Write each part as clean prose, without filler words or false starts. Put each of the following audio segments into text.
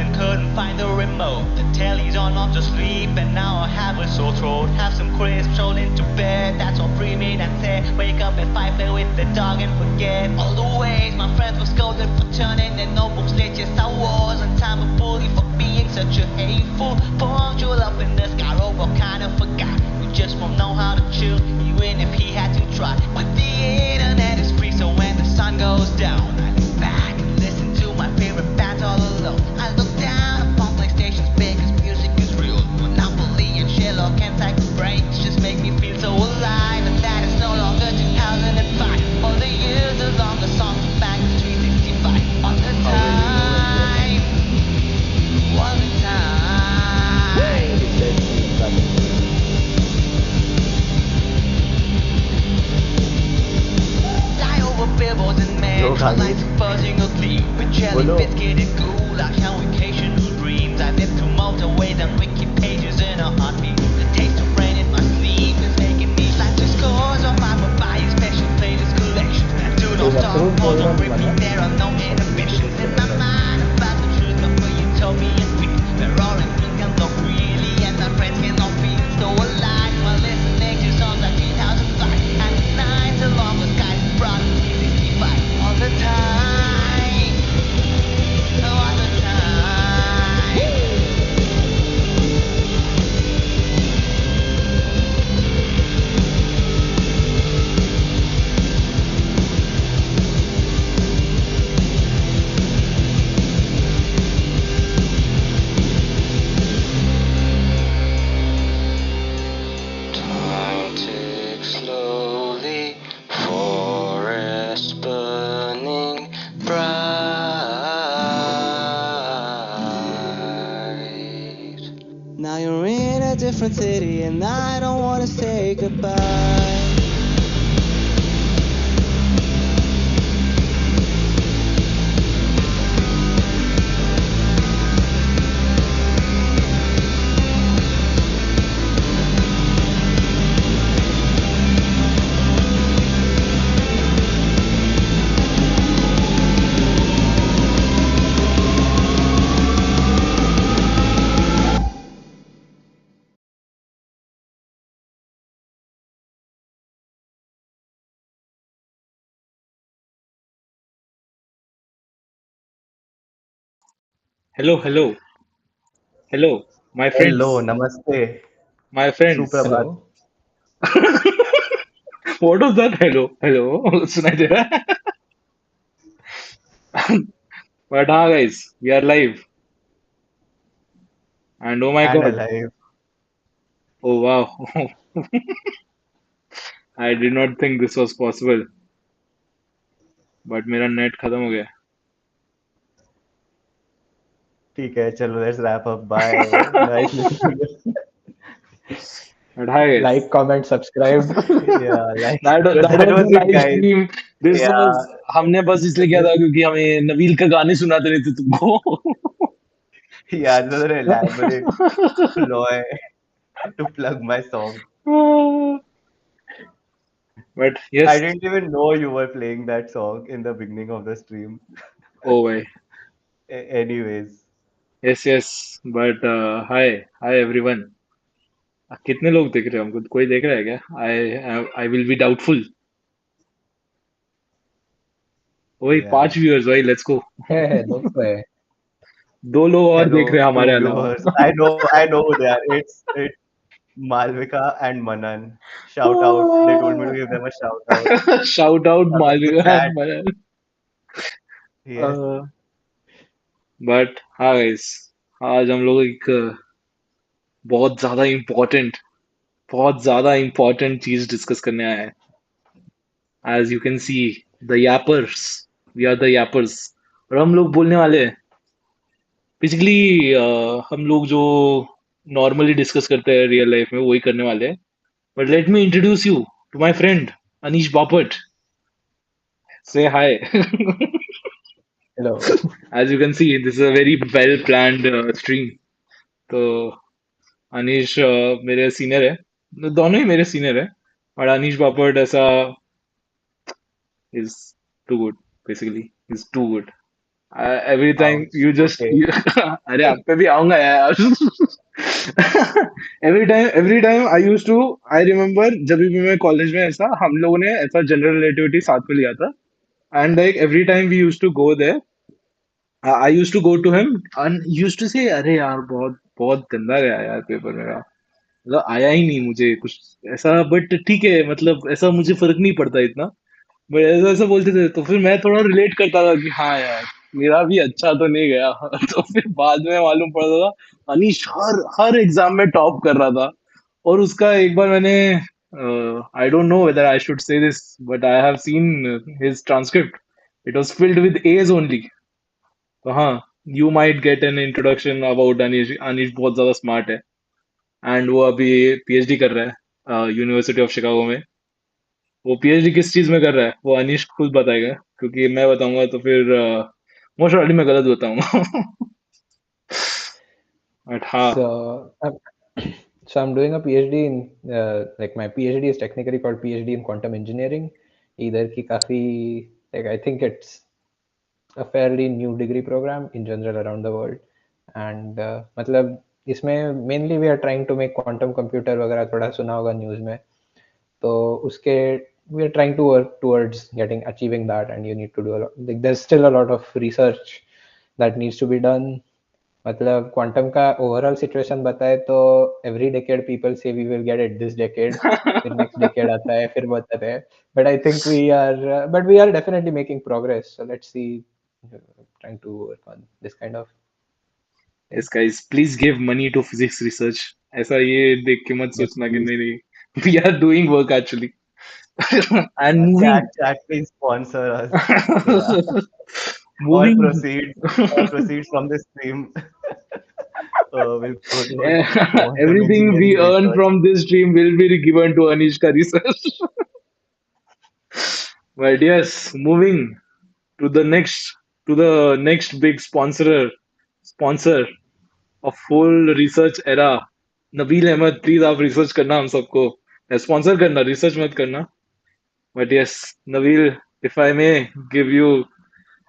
and couldn't find the remote. The telly's on off to sleep, and now I have a sore throat. Have some crisps, roll into bed, that's all free me, that's it. Wake up at 5, play with the dog and forget all the ways my friends were scolded for turning their notebooks late. Yes, I was on time, a bully for being such a hateful. Punctual up in the sky, robot kinda forgot. We just won't know how to chill, even if he had to try. But the internet is free, so when the sun goes down, I look back and listen to my favorite bands all alone. I look down upon PlayStation's because music is real. Monopoly and Sherlock and Psycho Breaks just make me feel so alive, and that is no longer 2005. All the years along the songs back to 365. All the time, all the time. Fly over billboards and Yo, metro Khagesh. lights buzzing ugly with jelly Bolo. biscuit and goulash and occasional dreams. I live to motorways and wiki pages in a heartbeat. The taste of rain in my sleep is making me like the scores of my papaya special playlist collection. Do not Yappers stop, hold बोल on, रहा repeat. था There are no inhibitions in my mind about the truth, but for you told me it's sweet. We're all in sync and love freely, and our friends cannot feel so alive. While listening to songs like 2005 and the nights along the skies brought 365 all the time, all the time. Time ticks slowly, forest burning bright. Now you're in a different city, and I don't wanna say goodbye. Hello, hello, hello, my Hello, friends, namaste, my friends. सुप्रभात. Hello. What was that? Hello, hello. सुनाई दे रहा है? But guys, we are live, and oh my And God, alive. oh wow, I did not think this was possible. But मेरा net खत्म हो गया. ठीक है, चलो, let's wrap up. Bye. Nice listening to you. But hi guys, Like, comment, subscribe. Yeah, like, that that was was the it, live guys. stream. This Yeah, was हमने बस इसलिए किया था क्योंकि हमें नबील का गाने सुनाते रहते तुमको. yeah, this was an elaborate ploy to plug my song. But I yes, didn't even know you were playing that song in the beginning of the stream. oh भाई. Anyways, Yes, yes. But hi everyone. कितने लोग देख रहे हो हमको? कोई देख रहा है क्या? I will be doubtful. वही yeah. 5 viewers भाई. Let's go. Hey, no way. 2 लोग और देख रहे Hello, हैं हमारे two अलावा. viewers. I know who they are. It's Malvika and Manan. Shout out. They told me to give them a shout out. Shout out Shout out to Malvika chat. and Manan. Yes. But हाँ guys, आज हम लोग एक बहुत ज्यादा important बहुत ज्यादा important चीज डिस्कस करने आए हैं. As you can see, the yappers, we are the yappers. और हम लोग बोलने वाले हैं बेसिकली, हम लोग जो नॉर्मली डिस्कस करते हैं रियल लाइफ में वही करने वाले हैं. But let me introduce you to my friend Anish Bapat. Say hi. Hello. As you can see, this is a very well planned stream. तो अनीश मेरे सीनियर है, दोनों ही मेरे सीनियर है. और अनीश बापट ऐसा is too good, basically is too good. every time Ouch. you just Okay. you, अरे आप पे भी आऊंगा यार every time I remember जब भी मैं कॉलेज में ऐसा हम लोगों ने ऐसा जनरल रिलेटिविटी साथ में लिया था and like every time we used to go there I used to go to him and he used to say अरे यार बहुत बहुत गंदा गया यार पेपर मेरा मतलब आया ही नहीं मुझे कुछ ऐसा बट ठीक है मतलब ऐसा मुझे फर्क नहीं पड़ता इतना बट ऐसा ऐसा बोलते थे तो फिर मैं थोड़ा रिलेट करता था कि हाँ यार मेरा भी अच्छा तो नहीं गया तो फिर बाद में मालूम पड़ता था अनीश हर हर एग्जाम में टॉप कर रहा था और उसका एक बार मैंने I don't know whether I should say this but I have seen his transcript it was filled with A's only तो हाँ you might get an introduction about Anish Anish बहुत ज्यादा स्मार्ट है एंड वो अभी पीएचडी कर रहा है यूनिवर्सिटी ऑफ शिकागो में वो पीएचडी किस चीज में कर रहा है वो अनीश खुद बताएगा क्योंकि मैं बताऊंगा तो फिर मोस्ट प्रॉब्ली मैं गलत बताऊंगा बट हाँ So, so I'm doing a PhD in like my PhD is technically called PhD in quantum engineering. Either ki kafi like I think it's a fairly new degree program in general around the world, and मतलब इसमें mainly we are trying to make quantum computer वगैरह थोड़ा सुना होगा news में तो उसके we are trying to work towards getting achieving that and you need to do a lot like there's still a lot of research that needs to be done मतलब quantum का overall situation बताए तो every decade people say we will get it this decade फिर next decade आता है फिर बताते हैं but I think we are definitely making progress so let's see trying to work on this kind of thing yes guys please give money to physics research ऐसा ये देख के मत Yes, सोचना कि please. नहीं नहीं we are doing work actually and Chat, moving chat, please sponsor us. Yeah. All moving proceeds, all proceeds from this stream will go towards quantum everything we engineering earn research. from this stream will be given to Anish ka research. But yes, moving to the next big sponsor of whole research era. Nabeel Ahmed please आप research करना हम सबको sponsor करना research मत करना but yes Nabeel if I may give you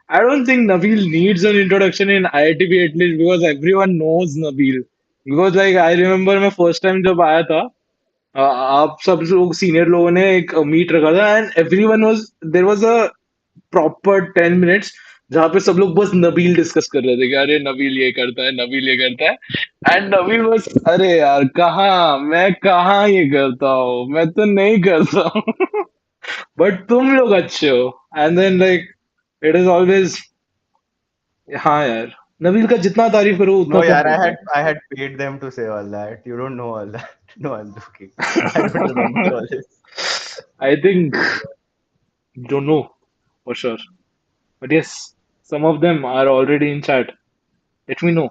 I don't think Nabeel needs an introduction in IITB at least because everyone knows Nabeel because like I remember मैं first time जब आया था आप सब लोग सीनियर लोगों ने एक मीट रखा था and everyone was there was a proper 10 minutes जहाँ पे सब लोग बस नबील डिस्कस कर रहे थे कि अरे नबील ये करता है नबील ये करता है एंड नबील बस अरे यार कहाँ मैं कहाँ ये करता हूँ मैं तो नहीं करता हूँ बट तुम लोग अच्छे हो and then like it is always हाँ यार नबील का जितना तारीफ करो उतना No, कम yeah, पड़ता I had paid them to say all that. You don't know all that. No, I'm joking. I don't remember है all this. I think don't know for sure but yes some of them are already in chat let me know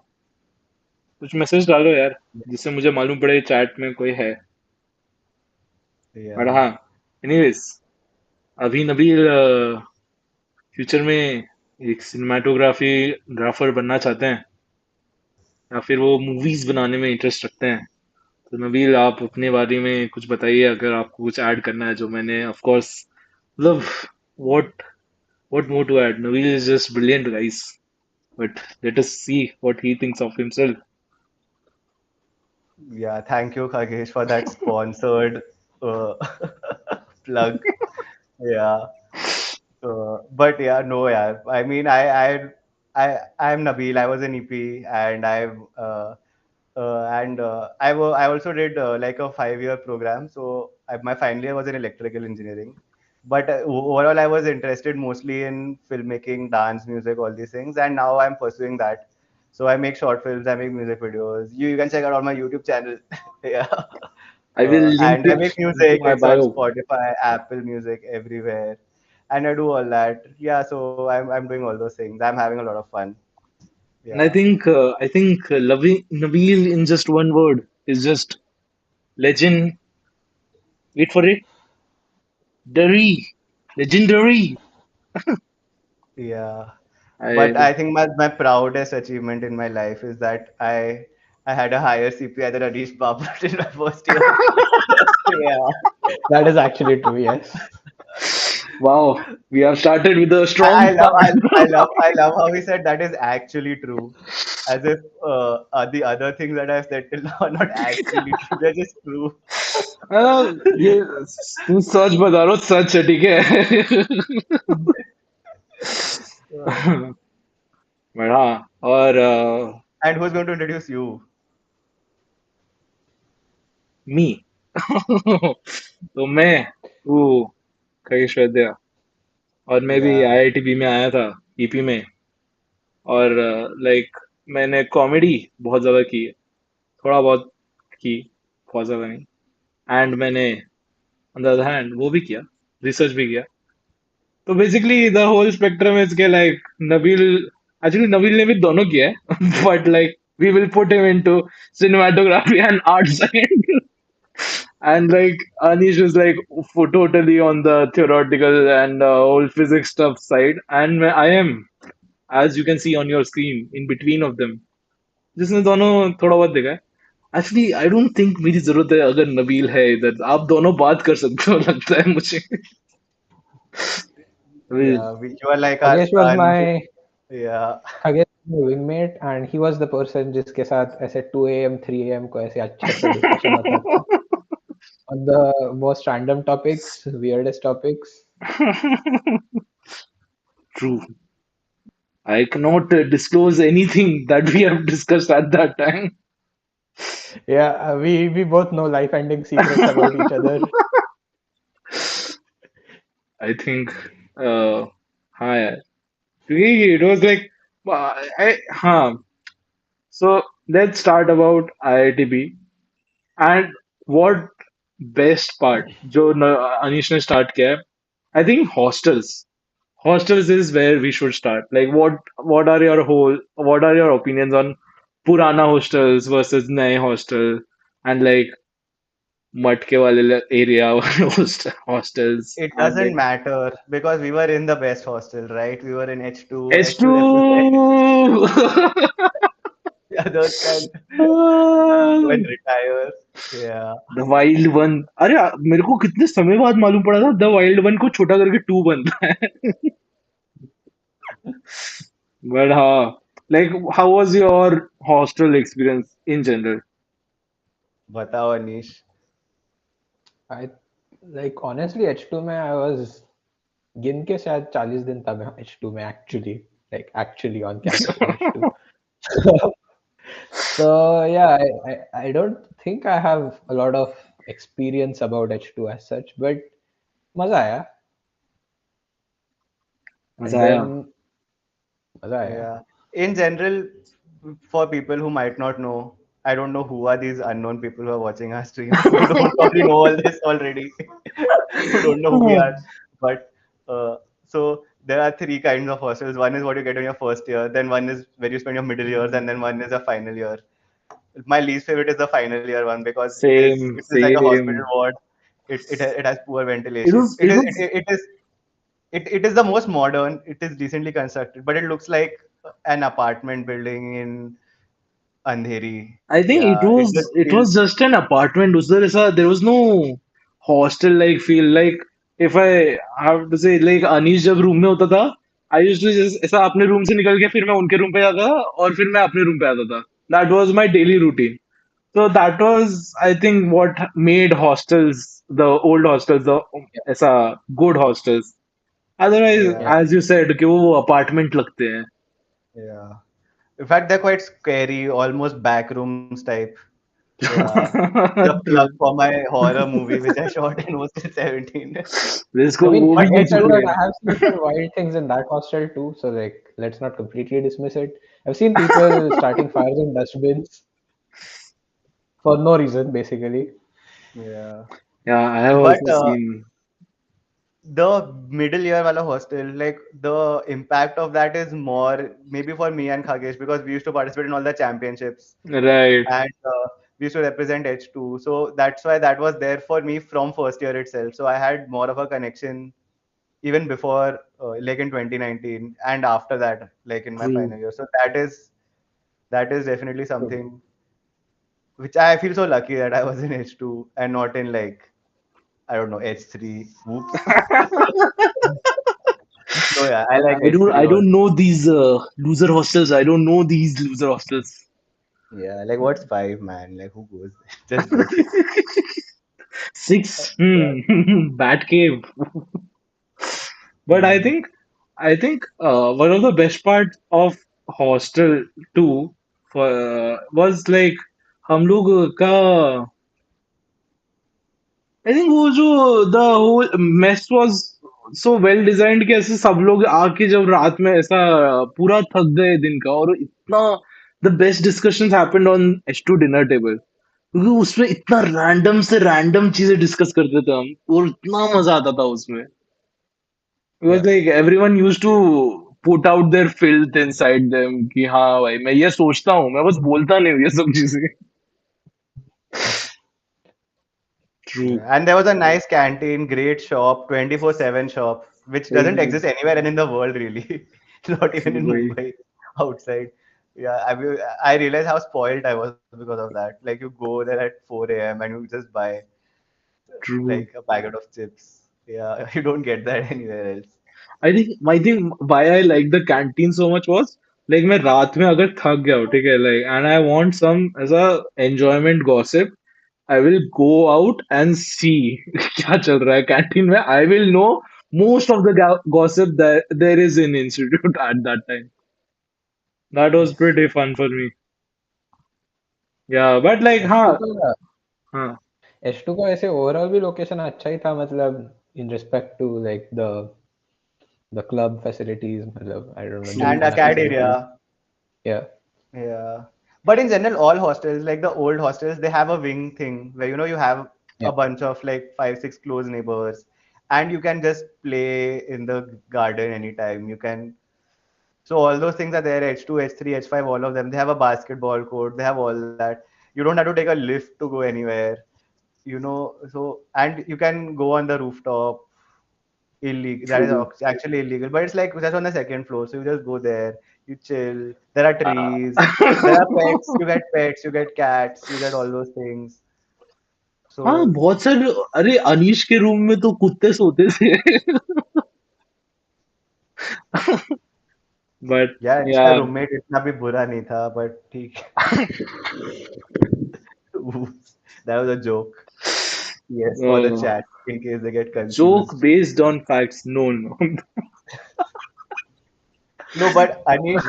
कुछ message डालो यार जिससे मुझे मालूम पड़े chat में कोई है बट Yeah, हाँ एनीवेज अभी नबील फ्यूचर में एक सिनेमाटोग्राफी ग्राफर बनना चाहते हैं या फिर वो मूवीज बनाने में इंटरेस्ट रखते हैं तो नबील आप अपने बारे में कुछ बताइए अगर आपको कुछ ऐड करना है जो मैंने ऑफ कोर्स मतलब what what more to add Nabeel is just brilliant guys but let us see what he thinks of himself yeah. Thank you, Khagesh, for that sponsored uh, plug. Yeah. But yeah, no, yeah. I mean, I'm Nabeel. I was an EP, and I also did like a 5 year program. So my final year was in electrical engineering. But overall, I was interested mostly in filmmaking, dance, music, all these things, and now I'm pursuing that. So I make short films, I make music videos. You can check out on my YouTube channel. Yeah. I will link And I it make into music. My It's on bio Spotify, Apple Music, everywhere, and I do all that. Yeah, so I'm doing all those things. I'm having a lot of fun. and Yeah, I think loving Nabeel in just one word is just legend. Wait for it. Dairy. Legendary. yeah. But I I think my proudest achievement in my life is that I had a higher CPI than Aneesh Bapat in my first year. Yeah. that is actually true yes Wow, we have started with a strong I love, start. I love how he said that is actually true, as if the other things that I've said till now are not actually true. They're just true. ये तू सच बता रहा सच है ठीक है Uh, but हाँ और and who's going to introduce you? मी तो मैं हूँ खगेश वैद्य और मैं भी Yeah, आईआईटीबी में आया था ईपी में और लाइक मैंने कॉमेडी बहुत ज्यादा की है थोड़ा बहुत की बहुत ज्यादा नहीं एंड मैंने ऑन द अदर हैंड वो भी किया रिसर्च भी किया तो basically the whole spectrum is के लाइक नबील एक्चुअली नबील ने भी दोनों किया है but like we will put him into cinematography and art side and like Anish is like totally on the theoretical and whole physics stuff side and I am as you can see on your screen in between of them जिसने दोनों थोड़ा बहुत देखा है actually I don't think मेरी जरूरत है अगर नबील है इधर आप दोनों बात कर सकते हो लगता है मुझे अभी yeah. You are like our Khagesh was son. my Yeah, Khagesh was my wingmate, and he was the person जिसके साथ ऐसे 2 a.m. 3 a.m. को ऐसे अच्छे से डिस्कशन होता था on the most random topics, weirdest topics. True. I cannot disclose anything that we have discussed at that time. Yeah, we both know life-ending secrets about each other. I think, हाँ यार क्योंकि it was like, हाँ so let's start about IITB and what best part जो अनीश ने start किया है I think hostels is where we should start like what are your opinions on purana hostels versus नए hostel and like मटके वाले area hostels it and doesn't like matter because we were in the best hostel, right? We were in H2. H2 represents H2 the others can go and retire. Yeah, the wild one अरे मेरे को कितने समय बाद मालूम पड़ा था the wild one को छोटा करके टू बनता है बट हाँ like how was your hostel experience in general बताओ Anish. I like honestly H2 में I was गिन के शायद 40 दिन था मैं H2 में actually on campus in H2. So yeah, I don't think I have a lot of experience about H2 as such, but मजा आया. मजा And आया then मजा आया. Yeah. In general, for people who might not know, I don't know who are these unknown people who are watching our stream, who don't probably know all this already, who don't know who we are. But so there are three kinds of hostels. One is what you get in your first year, then one is where you spend your middle years, and then one is a final year. My least favorite is the final year one because same it is like a hospital same ward. It has poor it ventilation. was it was It is the most modern. It is decently constructed, but it looks like an apartment building in Andheri. I think Yeah, it just it feels. was just an apartment. There was no hostel like feel. Like if I have to say like Anish जब room में होता था I used to just ऐसा अपने room से निकल के फिर मैं उनके रूम पे जाता था और फिर मैं अपने रूम पे आता था. That was my daily routine. So that was I think what made hostels the old hostels the Yeah, ऐसा good hostels. Otherwise Yeah, yeah, as you said कि वो apartment लगते हैं. yeah. In fact, they're quite scary, almost backrooms type. Yeah. The plug True. for my horror movie, which I shot in hostel 17. जिसको I mean, वो भी But नहीं don't get me wrong, छोड़ेगा. H2, I have seen some wild things in that hostel too. So like, let's not completely dismiss it. I've seen people starting fires in dustbins for no reason, basically. yeah. Yeah, I have But also seen. the middle year wala hostel, like the impact of that is more maybe for me and Khagesh because we used to participate in all the championships Right. and we used to represent H2. So that's why that was there for me from first year itself. So I had more of a connection even before, like in 2019 and after that, like in my True. final year. So that is definitely So, something which I feel so lucky that I was in H2 and not in like I don't know, H3. Whoops. So yeah, I like I H3 don't also. know these loser hostels. I don't know these loser hostels. Yeah, like what's five, man? Like who goes there? Just joking. Six. Yeah. Bat cave. But Hmm. I think one of the best parts of hostel too was like हम लोग का I think वो जो the whole mess was so well designed कि ऐसे सब लोग आके जब रात में ऐसा पूरा थक गए दिन का और इतना the best discussions happened on H2 dinner table क्योंकि उसमें इतना रैंडम से रैंडम चीजें डिस्कस करते थे हम और इतना मजा आता था उसमें. It was Yeah. like everyone used to put out their filth inside them कि हाँ भाई मैं ये सोचता हूँ मैं बस बोलता नहीं हूँ ये सब चीजें. True. Yeah. And there was a nice canteen, great shop, 24/7 shop, which doesn't Oh, exist anywhere in the world really. Not even true in भाई. Mumbai, outside. Yeah, I realized how spoiled I was because of that. Like you go there at 4 a.m. and you just buy True. like a packet of chips. Yeah, you don't get that anywhere else. I think my thing why I like the canteen so much was like मैं रात में अगर थक गया हूँ ठीक है like and I want some as a enjoyment gossip I will go out and see क्या चल रहा है canteen में. I will know most of the gossip that there is in institute at that time. That was pretty fun for me. Yeah, but like H2 हाँ का हाँ H2 का ऐसे ओवरऑल भी लोकेशन अच्छा ही था मतलब in respect to like the club facilities मतलब I don't know gym And true a खाना cat true facilities. true area. या Yeah. But in general, all hostels, like the old hostels, they have a wing thing where you have या a bunch of like five, six close neighbors, and you can just play in the garden anytime. You can. So all those things are there. H2, H3, H5, all of them. They have a basketball court. They have all that. You don't have to take a lift to go anywhere. So and you can go on the rooftop. Illegal. That is true. actually illegal, but it's like just on the second floor. So you just go there, you chill. There are Uh, trees. There are pets. You get pets. You get cats. You get all those things. हाँ So बहुत सारे अरे अनीश के room में तो कुत्ते सोते थे. But yeah, इसका yeah, roommate इतना भी बुरा नहीं था, but ठीक. Oops. That was a joke. Yes, for the uh, chat in case they get joke confused. based on facts. No, no. No, but Anish,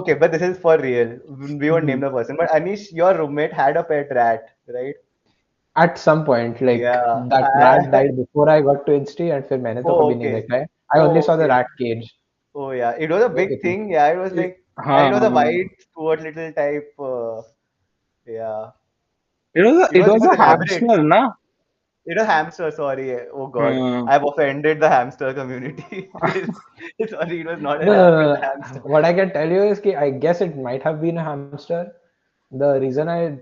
okay, but this is for real. We won't name the person, but Anish, your roommate had a pet rat, right? at some point like Yeah. that rat died before I got to Insti and फिर मैंने तो Oh, कभी नहीं okay. देखा है. I only Oh, saw the okay. rat cage. Oh, yeah. It was a वो big कितनी thing. Yeah, it was like, and हाँ it was हाँ a हाँ. white Stuart Little type. Yeah. It It was was a elaborate. hamster, na? It was hamster. Sorry. Oh God, हाँ. I've offended the hamster community. Sorry, it was not No, an no, actual no, hamster. no. What I can tell you is कि I guess it might have been a hamster. The reason I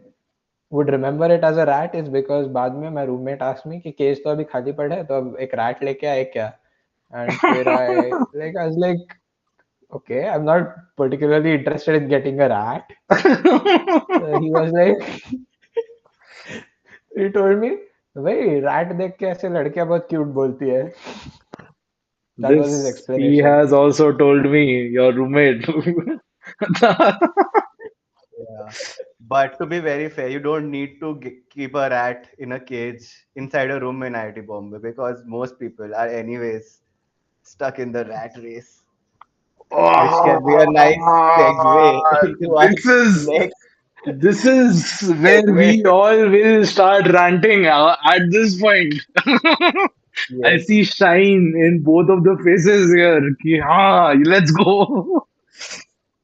would remember it as a rat is because बाद में my roommate asked me कि cage तो अभी खाली पड़ा है तो अब एक rat लेके आए क्या? And फिर I was like okay, I'm not particularly interested in getting a rat. He was like he told me भाई rat देख के ऐसे लड़कियां बहुत cute बोलती है. That was his This he explanation. has also told me, your roommate. Yeah. But to be very fair, you don't need to keep a rat in a cage inside a room in IIT Bombay because most people are anyways stuck in the rat race, which can be a nice segue Ah, into our this is next this is where segue. we all will start ranting at this point. I Yes. see shine in both of the faces here. Ki, हाँ, let's go.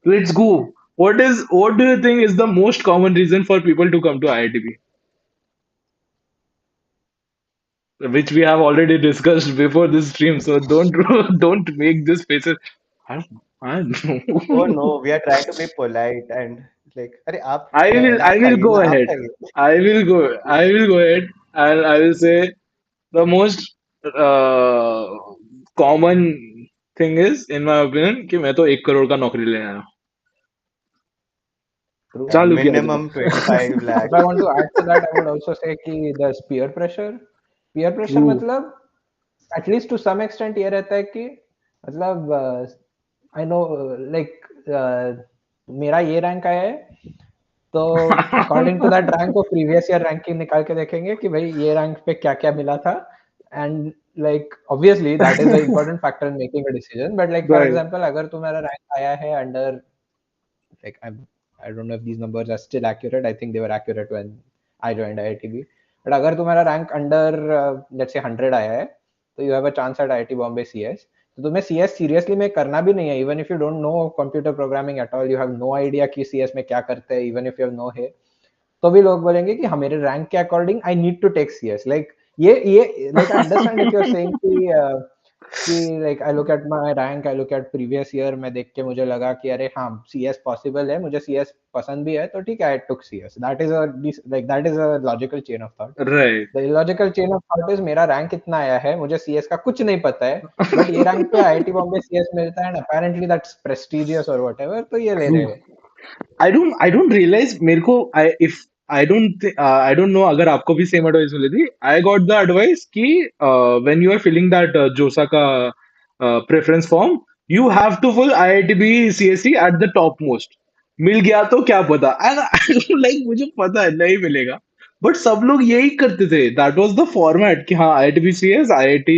Let's go. What do you think is the most common reason for people to come to IITB? Which we have already discussed before this stream, so don't don't make this faces. I don't Oh know. no, we are trying to be polite and like, अरे आप I आप will खाइए go ना, आप ahead. खाइए. I will go ahead and I will say the most common thing is in my opinion कि मैं तो 1 करोड़ का नौकरी ले आया हूँ. True. Yeah, चालू किया जाए. minimum 25 If I lakhs. want to add to that, I would also say कि there's peer pressure. Peer pressure True. मतलब एटलीस्ट टू सम एक्सटेंट ये रहता है कि मतलब आई नो लाइक मेरा ये रैंक आया है, तो अकॉर्डिंग टू दैट रैंक वो प्रीवियस ईयर रैंकिंग निकाल के देखेंगे कि भाई ये रैंक पे क्या क्या मिला था, and like obviously that is the important factor in making a decision, but like for Right. Example अगर तुम्हारा रैंक आया है under like I don't know if these numbers are still accurate. I think they were accurate when I joined IITB. But अगर तुम्हारा rank under let's say 100 आया है, तो you have a chance at IIT Bombay CS. तो तुम्हें CS seriously में करना भी नहीं है, even if you don't know computer programming at all, you have no idea कि CS में क्या करते हैं, even if you have no है, तो भी लोग बोलेंगे कि हाँ मेरे रैंक के according I need to take CS, like ये like I understand if you are saying कि like I look at my rank, I look at previous year, मैं देख के मुझे लगा कि अरे हाँ सीएस पॉसिबल है, मुझे सीएस पसंद भी है, तो ठीक है I took CS, that is a logical chain of thought. Right. The illogical chain of thought is मेरा रैंक इतना आया है, मुझे सीएस का कुछ नहीं पता है, बट ये रैंक पे आईआईटी बॉम्बे सीएस मिलता है एंड अपेरेंटली दैट्स प्रेस्टिजियस और व्हाटएवर, तो ये ले रहे True. हैं. I don't realize मेरे को I don't know अगर आपको भी सेम एडवाइस मिली थी. I got the advice कि when you are filling that जोसा का preference form, you have to fill IITB CSE at the top most. मिल गया तो क्या पता. And like मुझे पता है नहीं मिलेगा, बट सब लोग यही करते थे. दैट वाज द फॉर्मेट कि हाँ IITB CS, IIT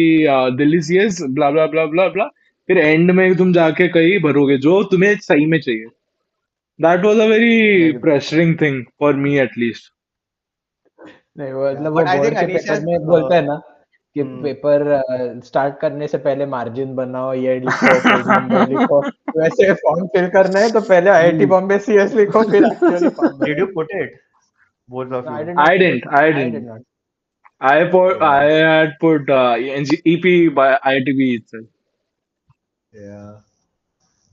Delhi CS, ब्ला ब्ला ब्ला ब्ला ब्ला. फिर एंड में तुम जाके कहीं भरोगे जो तुम्हें सही में चाहिए. That was a very Like, pressuring thing for me at least. नहीं वो yeah, मतलब वो but I बोर्ड think के Anish पेपर has, में बोलते हैं ना कि hmm, पेपर स्टार्ट करने से पहले मार्जिन बनाओ, ये लिखो, पेज नंबर लिखो, वैसे फॉर्म फिल करना है तो पहले आईआईटी Hmm. बॉम्बे सीएस लिखो, फिर एक्चुअली फॉर्म did भरो. you put it, both of No, I you? did not I put it. didn't. I I did didn't. not. I Yeah, had put EP by IITB itself. yeah.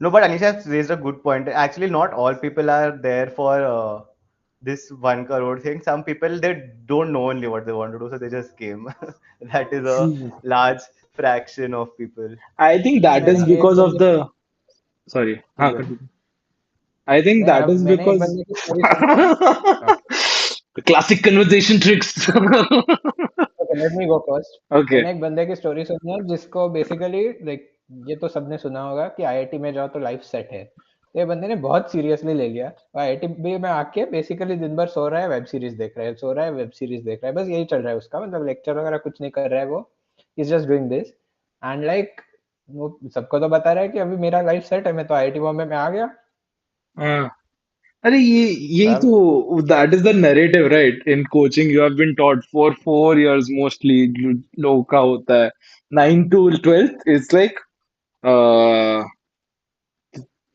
No, but Anisha has raised a good point. Actually, not all people are there for this 1 crore thing. Some people, they don't know only what they want to do, so they just came. That is a True. large fraction of people. I think that is मैंने एक because of बंदे की the. Sorry. हाँ, Yeah. continue. I think नहीं that अब is मैंने एक because बंदे की स्टोरी सुनी है. Okay. the classic conversation tricks. Okay, let me go first. Okay. मैंने एक बंदे की स्टोरी सुनी है जिसको बेसिकली लाइक ये तो सबने सुना होगा कि आईआईटी में जाओ तो लाइफ सेट है, तो ये बंदे ने बहुत सीरियसली ले लिया और आईआईटी में आके बेसिकली दिन भर सो रहा है, वेब सीरीज देख रहा है, सो रहा है, वेब सीरीज देख रहा है, बस यही चल रहा है उसका, मतलब लेक्चर वगैरह कुछ नहीं कर रहा है वो, is just doing this and like वो सबको तो बता रहा है कि अभी मेरा लाइफ सेट है, मैं तो आईआईटी बॉम्बे में आ गया. हाँ. अरे यही अब तो that is the narrative right in coaching you have been taught for 4 years mostly लोगों का होता है 9 to 12th इट्स लाइक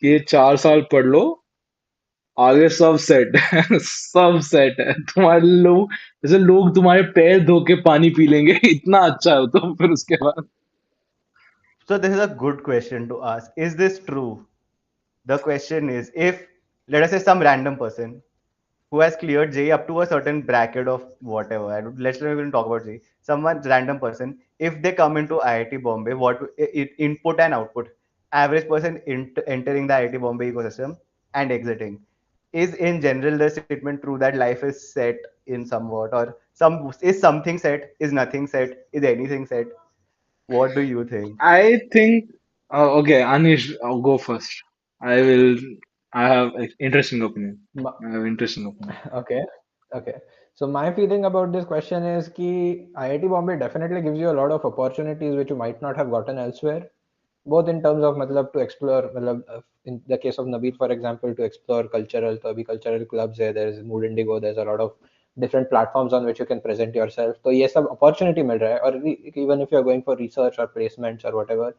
ये 4 साल पढ़ लो आगे सब सेट है सब सेट है तुम्हारे लोग जैसे लोग तुम्हारे पैर धो के पानी पी लेंगे इतना अच्छा हो तो फिर उसके बाद So this is a good question to ask. Is this true? The question is, if let us say some random person who has cleared J up to a certain bracket of whatever, let's not even talk about J. Someone random person, if they come into IIT Bombay, what input and output, average person entering the IIT Bombay ecosystem and exiting, is in general the statement true that life is set in somewhat, or some is something set, is nothing set, is anything set? What do you think? I think okay Anish I'll go first I will I have interesting opinion I have interesting opinion Okay, okay. So my feeling about this question is कि IIT Bombay definitely gives you a lot of opportunities which you might not have gotten elsewhere, both in terms of मतलब to explore मतलब in the case of Nabeel for example to explore cultural, तो अभी cultural clubs है, there is Mood Indigo, there's a lot of different platforms on which you can present yourself, तो ये सब opportunity मिल रहा है, और even if you're going for research or placements or whatever,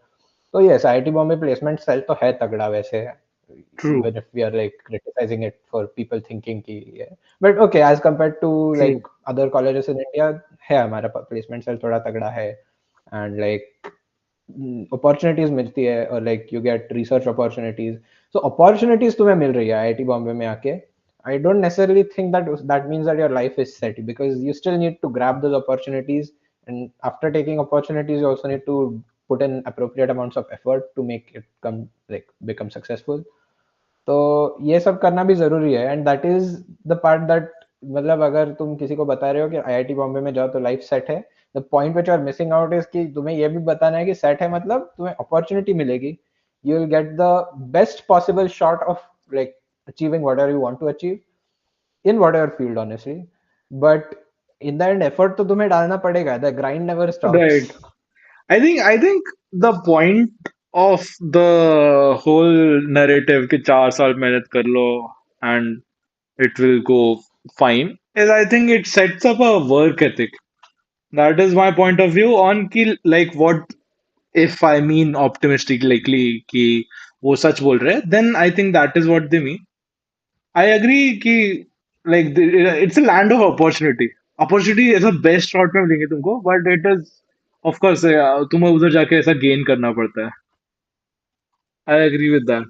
तो yes IIT Bombay placement cell तो है तगड़ा वैसे, true even if we are like criticizing it for people thinking कि yeah. But okay, as compared to true like other colleges in India, है हमारा placement cell थोड़ा तगड़ा है, and like opportunities मिलती है, और like you get research opportunities, so opportunities तुम्हें मिल रही है आईआईटी बॉम्बे में आके. I don't necessarily think that that means that your life is set, because you still need to grab those opportunities, and after taking opportunities you also need to put in appropriate amounts of effort to make it come like become successful. तो ये सब करना भी जरूरी है, and that is the part that मतलब अगर तुम किसी को बता रहे हो कि आईआईटी बॉम्बे में जाओ तो लाइफ सेट है, the point which you are missing out is कि तुम्हें ये भी बताना है कि सेट है मतलब तुम्हें अपॉर्चुनिटी मिलेगी, you will get the best possible shot of like achieving whatever you want to achieve in whatever field honestly, but in the end effort तो तुम्हें डालना पड़ेगा, the grind never stops. Right. I think the point of the whole narrative कि 4 साल मेहनत कर लो and it will go fine is I think it sets up a work ethic. That is my point of view on कि like what if I mean optimistically कि वो सच बोल रहे हैं, then I think that is what they mean. I agree कि like it's a land of opportunity. Opportunity ऐसा best shot में मिलेंगे तुमको, but it is of course तुम्हें उधर जाके ऐसा गेन करना पड़ता है. I agree with that.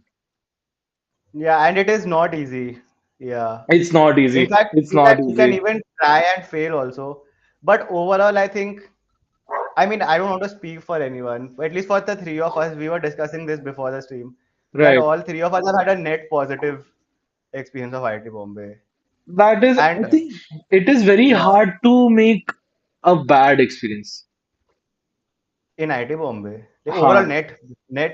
Yeah, and it is not easy. Yeah. It's not In easy. fact, It's not you can easy. even try and fail also. But overall, I think, I mean, I don't want to speak for anyone. At least for the three of us, we were discussing this before the stream, that Right. all three of us have had a net positive experience of IIT Bombay. That is, I And think it is very yeah, hard to make a bad experience. in IIT Bombay, like overall हाँ, net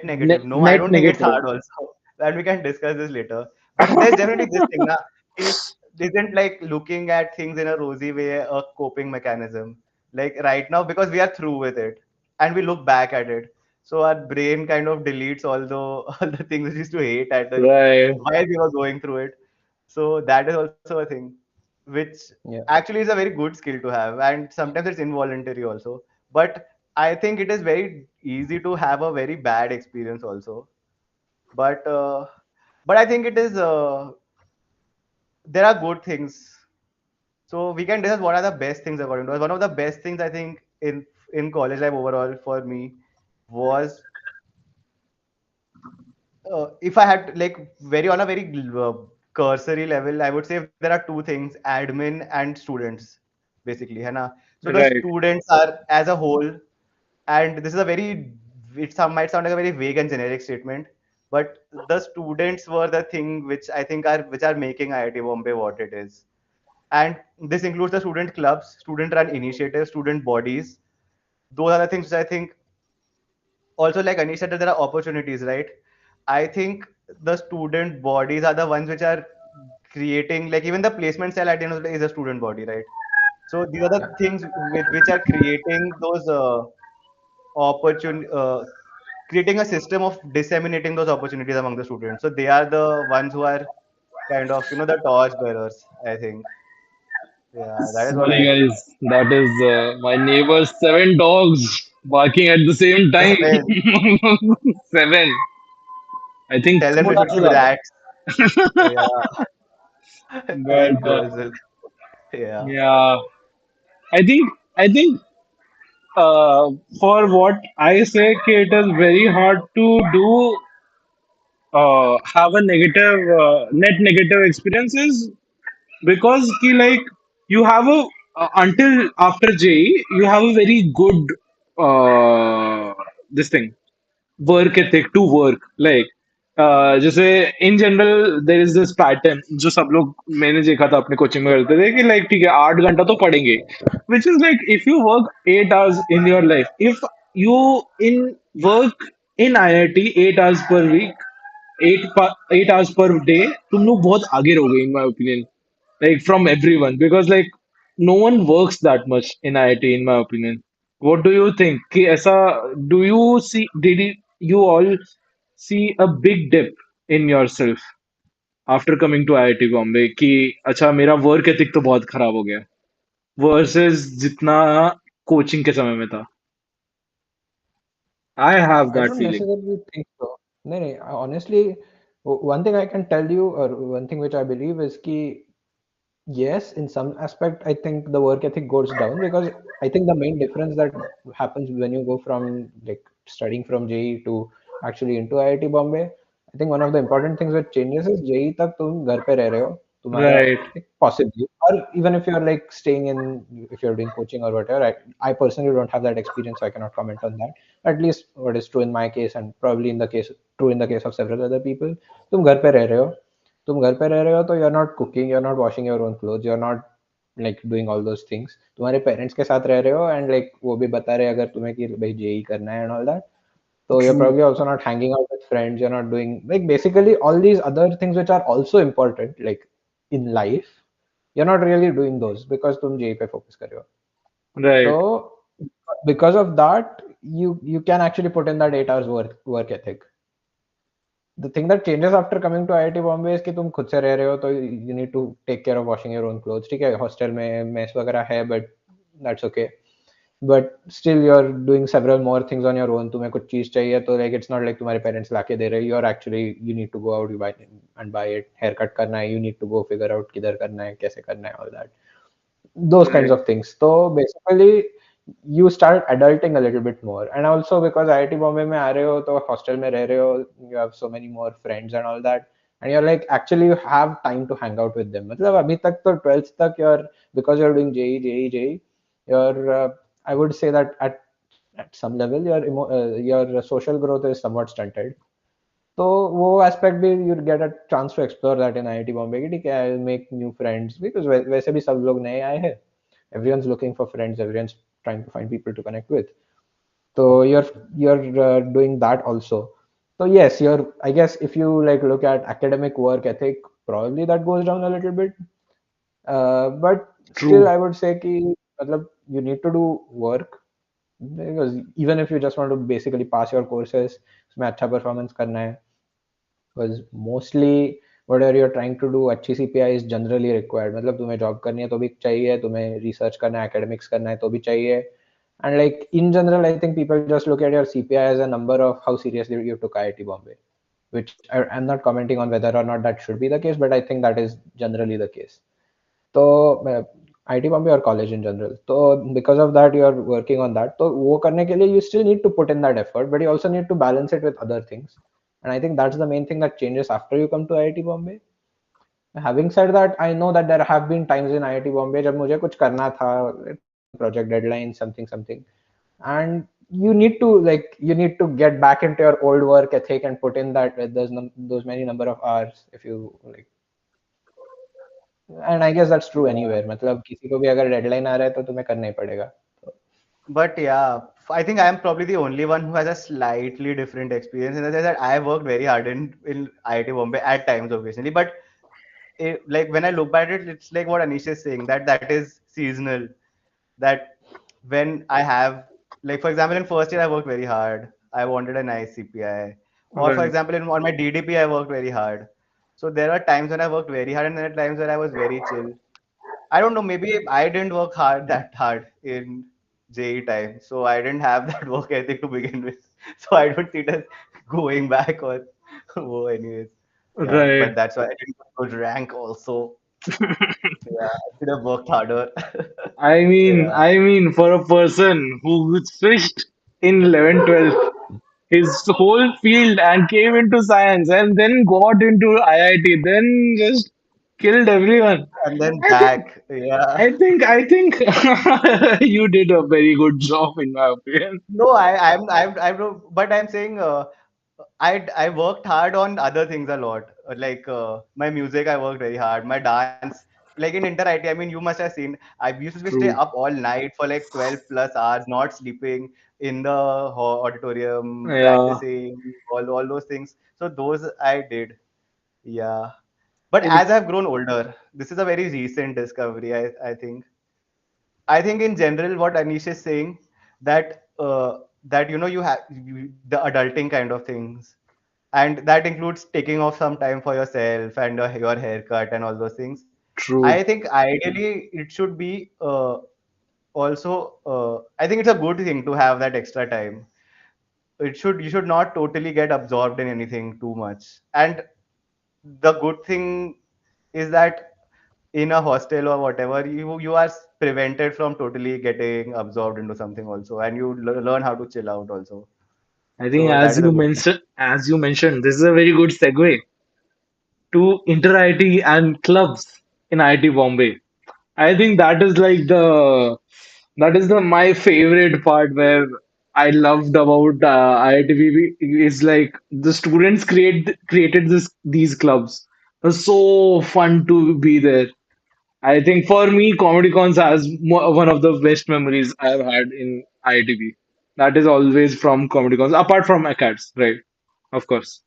negative. No, I net don't think it's negative. hard also. And we can discuss this later. But there's definitely this thing, na, isn't like looking at things in a rosy way a coping mechanism. Like right now, because we are through with it and we look back at it. So our brain kind of deletes all the things we used to hate at the Right. while we were going through it. So that is also a thing, which Yeah, actually is a very good skill to have, and sometimes it's involuntary also. But I think it is very easy to have a very bad experience also. But I think it is there are good things. So we can discuss what are the best things according to us. One of the best things I think in college life overall for me was if I had like very on a very cursory level, I would say there are two things: admin and students, basically, है ना? So the Right. students are as a whole, and this is a very might sound like a very vague and generic statement, but the students were the thing which I think are which are making IIT Bombay what it is. And this includes the student clubs, student run initiatives, student bodies. Those are the things which I think also, like Anish said, that there are opportunities, right? I think the student bodies are the ones which are creating, like even the placement cell at the end of the day is a student body, right? So these are yeah. the things which are creating those opportun creating a system of disseminating those opportunities among the students. So they are the ones who are kind of the torch bearers. I think. Yeah, that is what Sorry, I think. guys. That is my neighbor's 7 dogs barking at the same time. Seven. 7. I think. Tell them they should keep rats. Yeah, But and girls. Yeah. yeah, I think uh, for what I say, कि it is very hard to do have a negative net negative experiences because ki, like you have a until after JE you have a very good this thing work ethic to work like जैसे in general there is this pattern जो सब लोग मैंने देखा था अपने coaching में करते थे कि like ठीक है 8 घंटा तो पढ़ेंगे which is like if you work 8 hours in your life if you in work in IIT 8 hours per week 8 hours per day तुम लोग बहुत आगे रहोगे in my opinion like from everyone because like no one works that much in IIT in my opinion. What do you think? कि ऐसा do you see did you all see a big dip in yourself after coming to IIT Bombay कि अच्छा मेरा work ethic तो बहुत खराब हो गया versus जितना कोचिंग के समय में था. I have I that don't feeling. necessarily think so. No, no. Honestly, one thing I can tell you, or one thing which I believe is कि yes, in some aspect, I think the work ethic goes down because I think the main difference that happens when you go from like studying from JE to actually into IIT Bombay, I think one of the important things that changes is JE तक तुम घर पे रह रहे हो, तुम्हारा Right. like possibly, or even if you're like staying in, if you're doing coaching or whatever. I personally don't have that experience, so I cannot comment on that. At least what is true in my case, and probably in the case true in the case of several other people, तुम घर पे रह रहे हो, तुम घर पे रह रहे हो तो you're not cooking, you're not washing your own clothes, you're not like doing all those things. तुम्हारे पेरेंट्स के साथ रह रहे हो and like वो भी बता रहे हैं अगर तुम्हें कि भाई जेई करना है and all that. So you're True. probably also not hanging out with friends. You're not doing like basically all these other things which are also important like in life. You're not really doing those because तुम JEE पे focus कर रहे हो. Right. So because of that, you can actually put in that 8 hours work ethic. The thing that changes after coming to IIT Bombay is कि तुम खुद से रह रहे हो तो you need to take care of washing your own clothes. ठीक है, हॉस्टल में मेस वगैरह है but that's okay. But still you're doing several more things on your own. तुम्हें कुछ चीज चाहिए तो like it's not like तुम्हारे पेरेंट्स लाके दे रहे. You're actually you need to go out you buy and buy it. Hair cut करना है, you need to go figure out किधर करना है, कैसे करना है, all that. Those kinds Right. of things. So basically, you start adulting a little bit more. And also because IIT Bombay में आ रहे हो तो hostel में रह रहे हो, you have so many more friends and all that. And you're like actually you have time to hang out with them. मतलब अभी तक तो 12th तक you're because you're doing JEE, you're I would say that at some level your social growth is somewhat stunted. तो वो aspect भी you get a chance to explore that in IIT Bombay की ठीक है I make new friends because वैसे भी सब लोग नए आए हैं everyone's looking for friends everyone's trying to find people to connect with so you're doing that also so yes you're I guess if you like look at academic work ethic probably that goes down a little bit but still True. I would say कि मतलब you need to do work because even if you just want to basically pass your courses उसमें अच्छा performance करना है because mostly whatever you're trying to do अच्छी CPI is generally required मतलब तुम्हें job करनी है तो भी चाहिए तुम्हें रिसर्च करना है एकेडमिक्स करना है तो भी चाहिए and like in general I think people just look at your CPI as a number of how seriously you took IIT Bombay which I'm not commenting on whether or not that should be the case but I think that is generally the case तो IIT Bombay or college in general तो because of that you are working on that तो वो करने के लिए you still need to put in that effort but you also need to balance it with other things and I think that's the main thing that changes after you come to IIT Bombay. Having said that, I know that there have been times in IIT Bombay जब मुझे कुछ करना था, project deadline, something, and you need to get back into your old work ethic and put in that those many number of hours if you like. And I guess that's true Yeah. anywhere. मतलब किसी को भी अगर deadline आ रहा है तो तुम्हें करना ही पड़ेगा. But yeah, I think I am probably the only one who has a slightly different experience in the sense that I worked very hard in IIT Bombay at times, occasionally. But like when I look at it, it's like what Anish is saying that is seasonal. That when I have, like for example, in first year I worked very hard. I wanted a nice CPI. Or for Right. example, on my DDP I worked very hard. So there were times when I worked very hard and there are times when I was very chill. I don't know. Maybe I didn't work that hard in JE time, so I didn't have that work ethic to begin with. So I don't see it as going back or oh, anyways. Yeah, Right. but that's why I didn't get good rank also. Yeah, I should have worked harder. Yeah, I mean, for a person who switched in 11th, 12th, his whole field and came into science and then got into IIT, then just killed everyone. and then I think, back. Yeah. I think you did a very good job, in my opinion. No, I'm no, but I'm saying I worked hard on other things a lot. Like my music, I worked very hard. My dance, like in Inter IT, I mean, you must have seen. I used to stay True. up all night for like 12 plus hours, not sleeping in the auditorium, Yeah. practicing all those things. So those I did. Yeah. But I think as I've grown older, this is a very recent discovery. I think in general, what Anish is saying that you have the adulting kind of things, and that includes taking off some time for yourself and your haircut and all those things. I true. think ideally it should be also. I think it's a good thing to have that extra time. You should not totally get absorbed in anything too much. And the good thing is that in a hostel or whatever you are prevented from totally getting absorbed into something also and you learn how to chill out also, I think so that is a good thing. as you mentioned, this is a very good segue to inter IT and clubs in IIT Bombay. I think that is like that is the my favorite part where I loved about IITB is like the students created these clubs was so fun to be there. I think for me, Comedy Cons has one of the best memories I've had in IITB. That is always from Comedy Cons, apart from ACADS, right? Of course.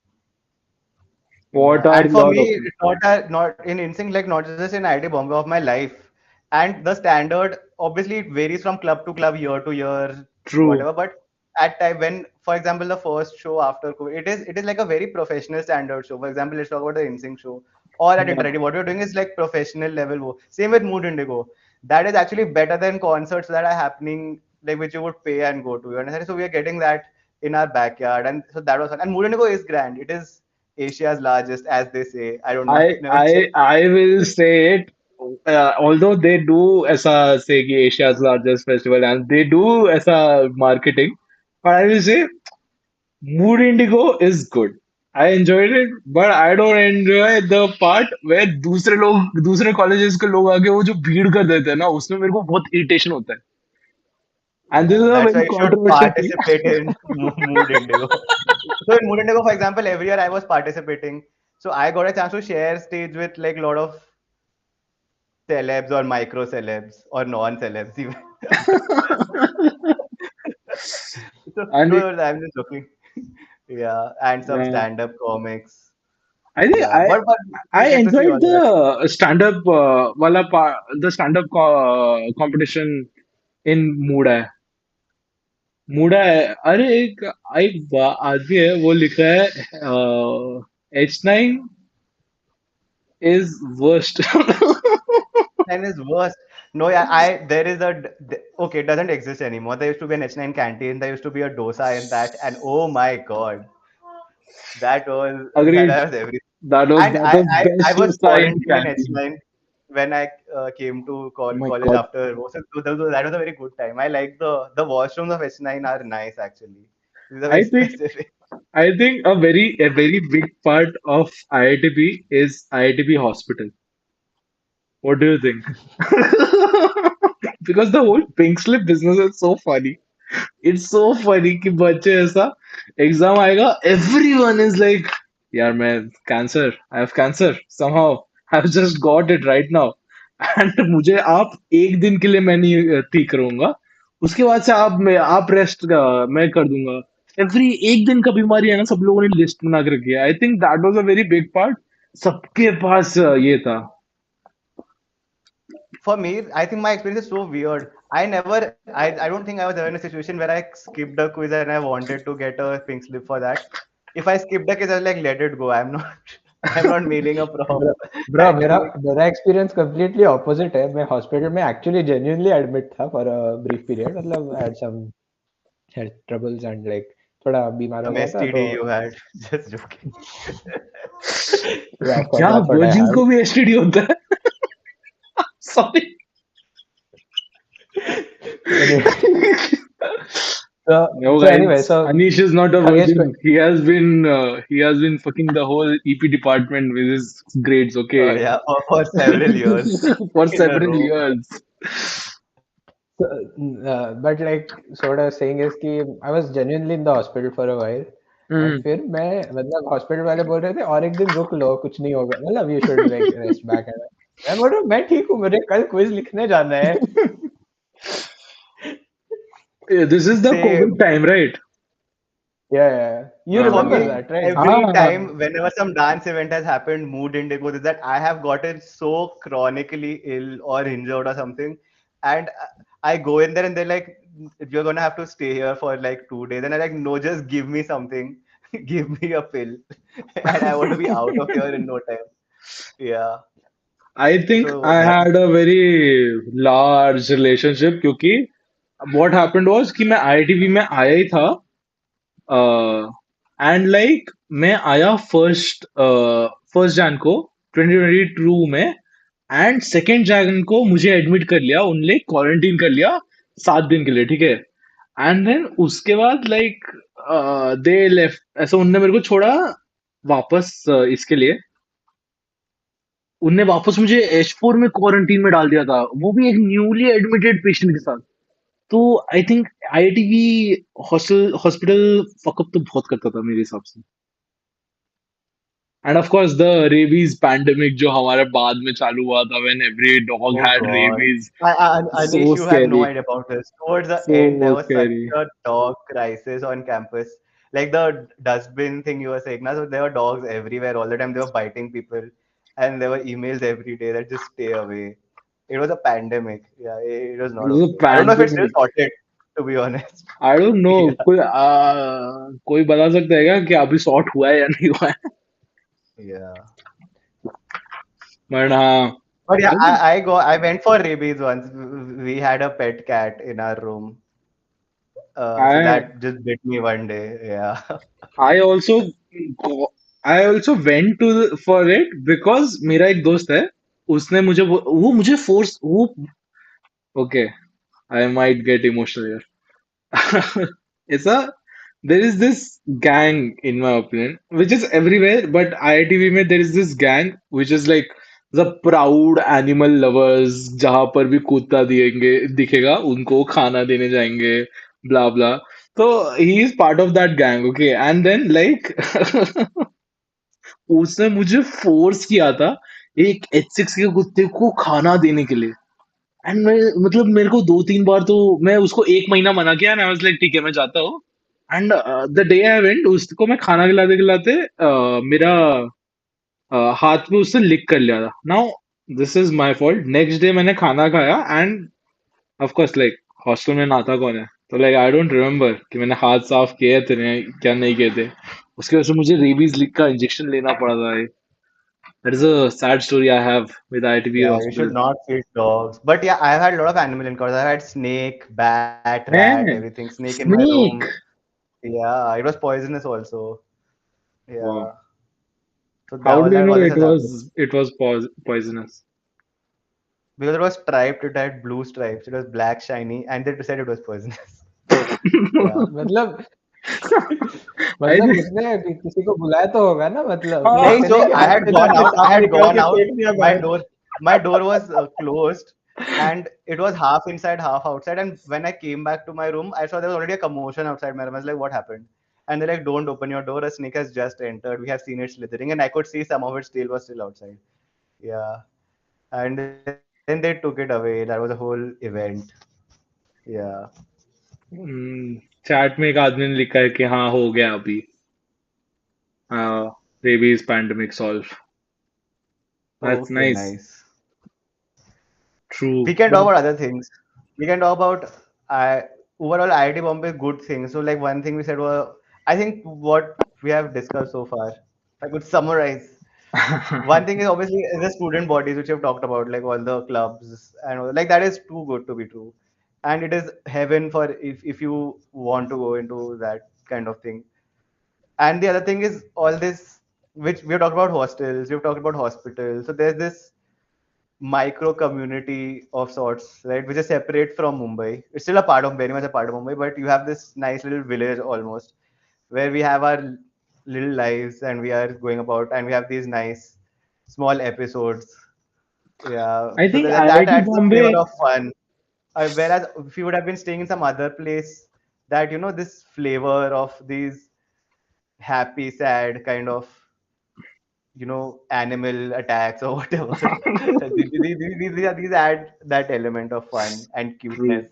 Yeah, What are and for your me, opinions? it's not in instinct, like not just in IIT Bombay of my life. And the standard, obviously, it varies from club to club, year to year, True. whatever. But at time when, for example, the first show after COVID, it is like a very professional standard show. For example, let's talk about the instinct show or at Yeah. Interactive. What we're doing is like professional level. Same with Mood Indigo. That is actually better than concerts that are happening, like which you would pay and go to. You understand? So we are getting that in our backyard, and so that was fun. And Mood Indigo is grand. It is Asia's largest, as they say. I don't know. I I've never I checked. I will say it. Although they do ऐसा say कि Asia's largest festival and they do ऐसा marketing, but I will say Mood Indigo is good. I enjoyed it, but I don't enjoy the part where दूसरे colleges के लोग आके वो जो भीड़ कर देते हैं ना उसमें मेरे को बहुत irritation होता है. And this is Yeah, a that's why very you should controversial thing. participate in Mood Indigo. So in Mood Indigo, for example, every year I was participating. So I got a chance to share stage with like a lot of celebs or micro celebs or non celebs even. So And no, I'm just joking. Yeah, and some uh, stand-up comics. I think Yeah, but I we get to see enjoyed all that. the stand-up the stand-up competition in मूडा है अरे एक एक आदमी है वो लिखा है H9 is worst. H9 is worse. No, yeah, I there is okay, it doesn't exist anymore. There used to be an H9 canteen. There used to be a dosa in that, and oh my god, that Agreed. was everything. That And was the I best was sign quarantined in canteen. H9 when I came to Oh my college God. after. So that was a very good time. I like the washrooms of H9 are nice actually. These are I very think specific. I think a very big part of IITB is IITB hospital. What do you think? Because the whole pink slip business is so funny. It's so funny कि बच्चे ऐसा exam आएगा everyone is like यार मैं cancer I have cancer somehow I've just got it right now and मुझे आप एक दिन के लिए मैं नहीं ठीक करूंगा उसके बाद से आप रेस्ट का मैं कर दूंगा एवरी एक दिन का बीमारी है ना सब लोगों ने लिस्ट बना के रखी है I think that was a very big part सबके पास ये था For me, I think my experience is so weird. I don't think I was ever in a situation where I skipped a quiz and I wanted to get a pink slip for that. If I skipped a quiz, I was like, let it go. I'm not, I'm not mailing a prof bro bro, and मेरा doing. मेरा experience completely opposite है. मैं hospital में actually genuinely admit था for a brief period. मतलब I had some health troubles and like थोड़ा बीमार हो Some गया था तो STD you had. Just joking. yeah, of course क्या that's what I virgin have. को भी एसटीडी होता है sorry Anyway, so No, so anyway, guys, so Anish is not a Khagesh, virgin. He has been fucking the whole EP department with his grades. Oh Okay, yeah, for several years for in a several row. years. but like so what I was saying is कि I was genuinely in the hospital for a while. And Hmm. फिर मैं मतलब hospital वाले बोल रहे थे और एक दिन रुक लो कुछ नहीं होगा मतलब you should like rest back and मैं बोल रहा हूँ मैं ठीक हूँ मुझे कल क्विज लिखने जाना है. Yeah, this is the COVID Same. time, right? Yeah. You For remember me, Uh, that, right? every ah, time, whenever some dance event has happened, Mood Indigo is that I have gotten so chronically ill or injured or something, and I go in there and they're like, "You're gonna have to stay here for like 2 days," and I'm like, "No, just give me something, give me a pill, and I want to be out of here in no time." Yeah. I think So I that had a very large relationship क्योंकि what happened was कि मैं IITB में आया ही था and like मैं आया first Jan को 2022 में एंड सेकेंड जैन को मुझे एडमिट कर लिया उनने क्वारंटीन कर लिया 7 दिन के लिए ठीक है एंड देन उसके बाद लाइक दे लेफ्ट ऐसा उनने मेरे को छोड़ा वापस इसके लिए उनने वापस मुझे H4 में क्वारंटीन में डाल दिया था वो भी एक न्यूली एडमिटेड पेशेंट के साथ तो I think IITB hostel hospital fuckup तो बहुत करता था मेरे हिसाब से And of course, the rabies pandemic जो हमारे बाद में चालू हुआ था when every dog Oh had God. rabies. Anish, So you have no scary. idea about this. Towards the end, there So was such scary. a dog crisis on campus. Like the dustbin thing you were saying, na, so there were dogs everywhere all the time. They were biting people, and there were emails every day that just stay away. It was a pandemic. Yeah, it was It not was a okay. I don't know if it's still pandemic. sorted, to be honest. I don't know. Yeah, कोई बता सकता है क्या कि अभी sort हुआ है या नहीं हुआ है? yeah. But हाँ, But yeah, I think I went for rabies once. We had a pet cat in our room, so I that just bit me one day. Yeah. I also go- I also went to for it because मेरा एक दोस्त है उसने मुझे वो मुझे force वो okay I might get emotional here. it's a there is this gang in my opinion which is everywhere but IITB में there is this gang which is like the proud animal lovers जहाँ पर भी कुत्ता दिएंगे दिखेगा उनको खाना देने जाएंगे blah blah so he is part of that gang okay and then like उसने मुझे फोर्स किया था एक H6 के कुत्ते को खाना देने के लिए एंड मैं मतलब मेरे को 2-3 बार तो मैं उसको एक महीना मना किया एंड आई वाज लाइक ठीक है मैं जाता हूँ and the day I went उसको मैं खाना खिलाते खिलाते मेरा हाथ पे उससे लिक कर लिया था now this is my fault next day मैंने खाना खाया end of course like hostel में नहाता कौन है तो लाइक आई डोंट रिमेम्बर कि मैंने हाथ साफ किए थे क्या नहीं किए थे उसकी वजह से मुझे रेबीज लिक का इंजेक्शन लेना पड़ा था that is a sad story I have with IITB Yeah, you should hospital not feed dogs. But yeah, I've had a lot of animal encounters. I've had snake, bat, rat, है everything. Snake in my room. Snake Yeah, it was poisonous also. Yeah. So that How do you know all this it has happened. was poisonous? Because it was striped, it had blue stripes. It was black, shiny, and they said it was poisonous. Yeah. मतलब I मतलब think उसने किसी को बुलाया तो होगा ना मतलब हाँ नहीं, ऐसे so नहीं कि I हाथ had पे gone जाके out. I सांप had निकाल gone के out. फेंक दिया My बाहर. door, my door was closed, and it was half inside, half outside. And when I came back to my room, I saw there was already a commotion outside my room. I was like, "What happened?" And they're like, "Don't open your door. A snake has just entered. We have seen it slithering." And I could see some of its tail was still outside. Yeah. And then they took it away. That was a whole event. Yeah. Chat में एक आदमी ने लिखा है कि हाँ हो गया अभी rabies pandemic solve that's Okay, nice nice. True We can talk but about other things. We can talk about overall IIT Bombay good things. So like one thing we said was I think what we have discussed so far. If I could summarize. One thing is obviously the student bodies which you've talked about, like all the clubs and all, like that is too good to be true. And it is heaven for if you want to go into that kind of thing. And the other thing is all this which we've talked about hostels, we've talked about hospitals. So there's this micro community of sorts, right, which is separate from Mumbai. It's still a part of very much a part of Mumbai, but you have this nice little village almost where we have our little lives and we are going about and we have these nice small episodes. Yeah, I so think that IIT adds the Bombay flavor of fun. Whereas if you would have been staying in some other place, that this flavor of these happy, sad kind of animal attacks or whatever. These add that element of fun and true cuteness.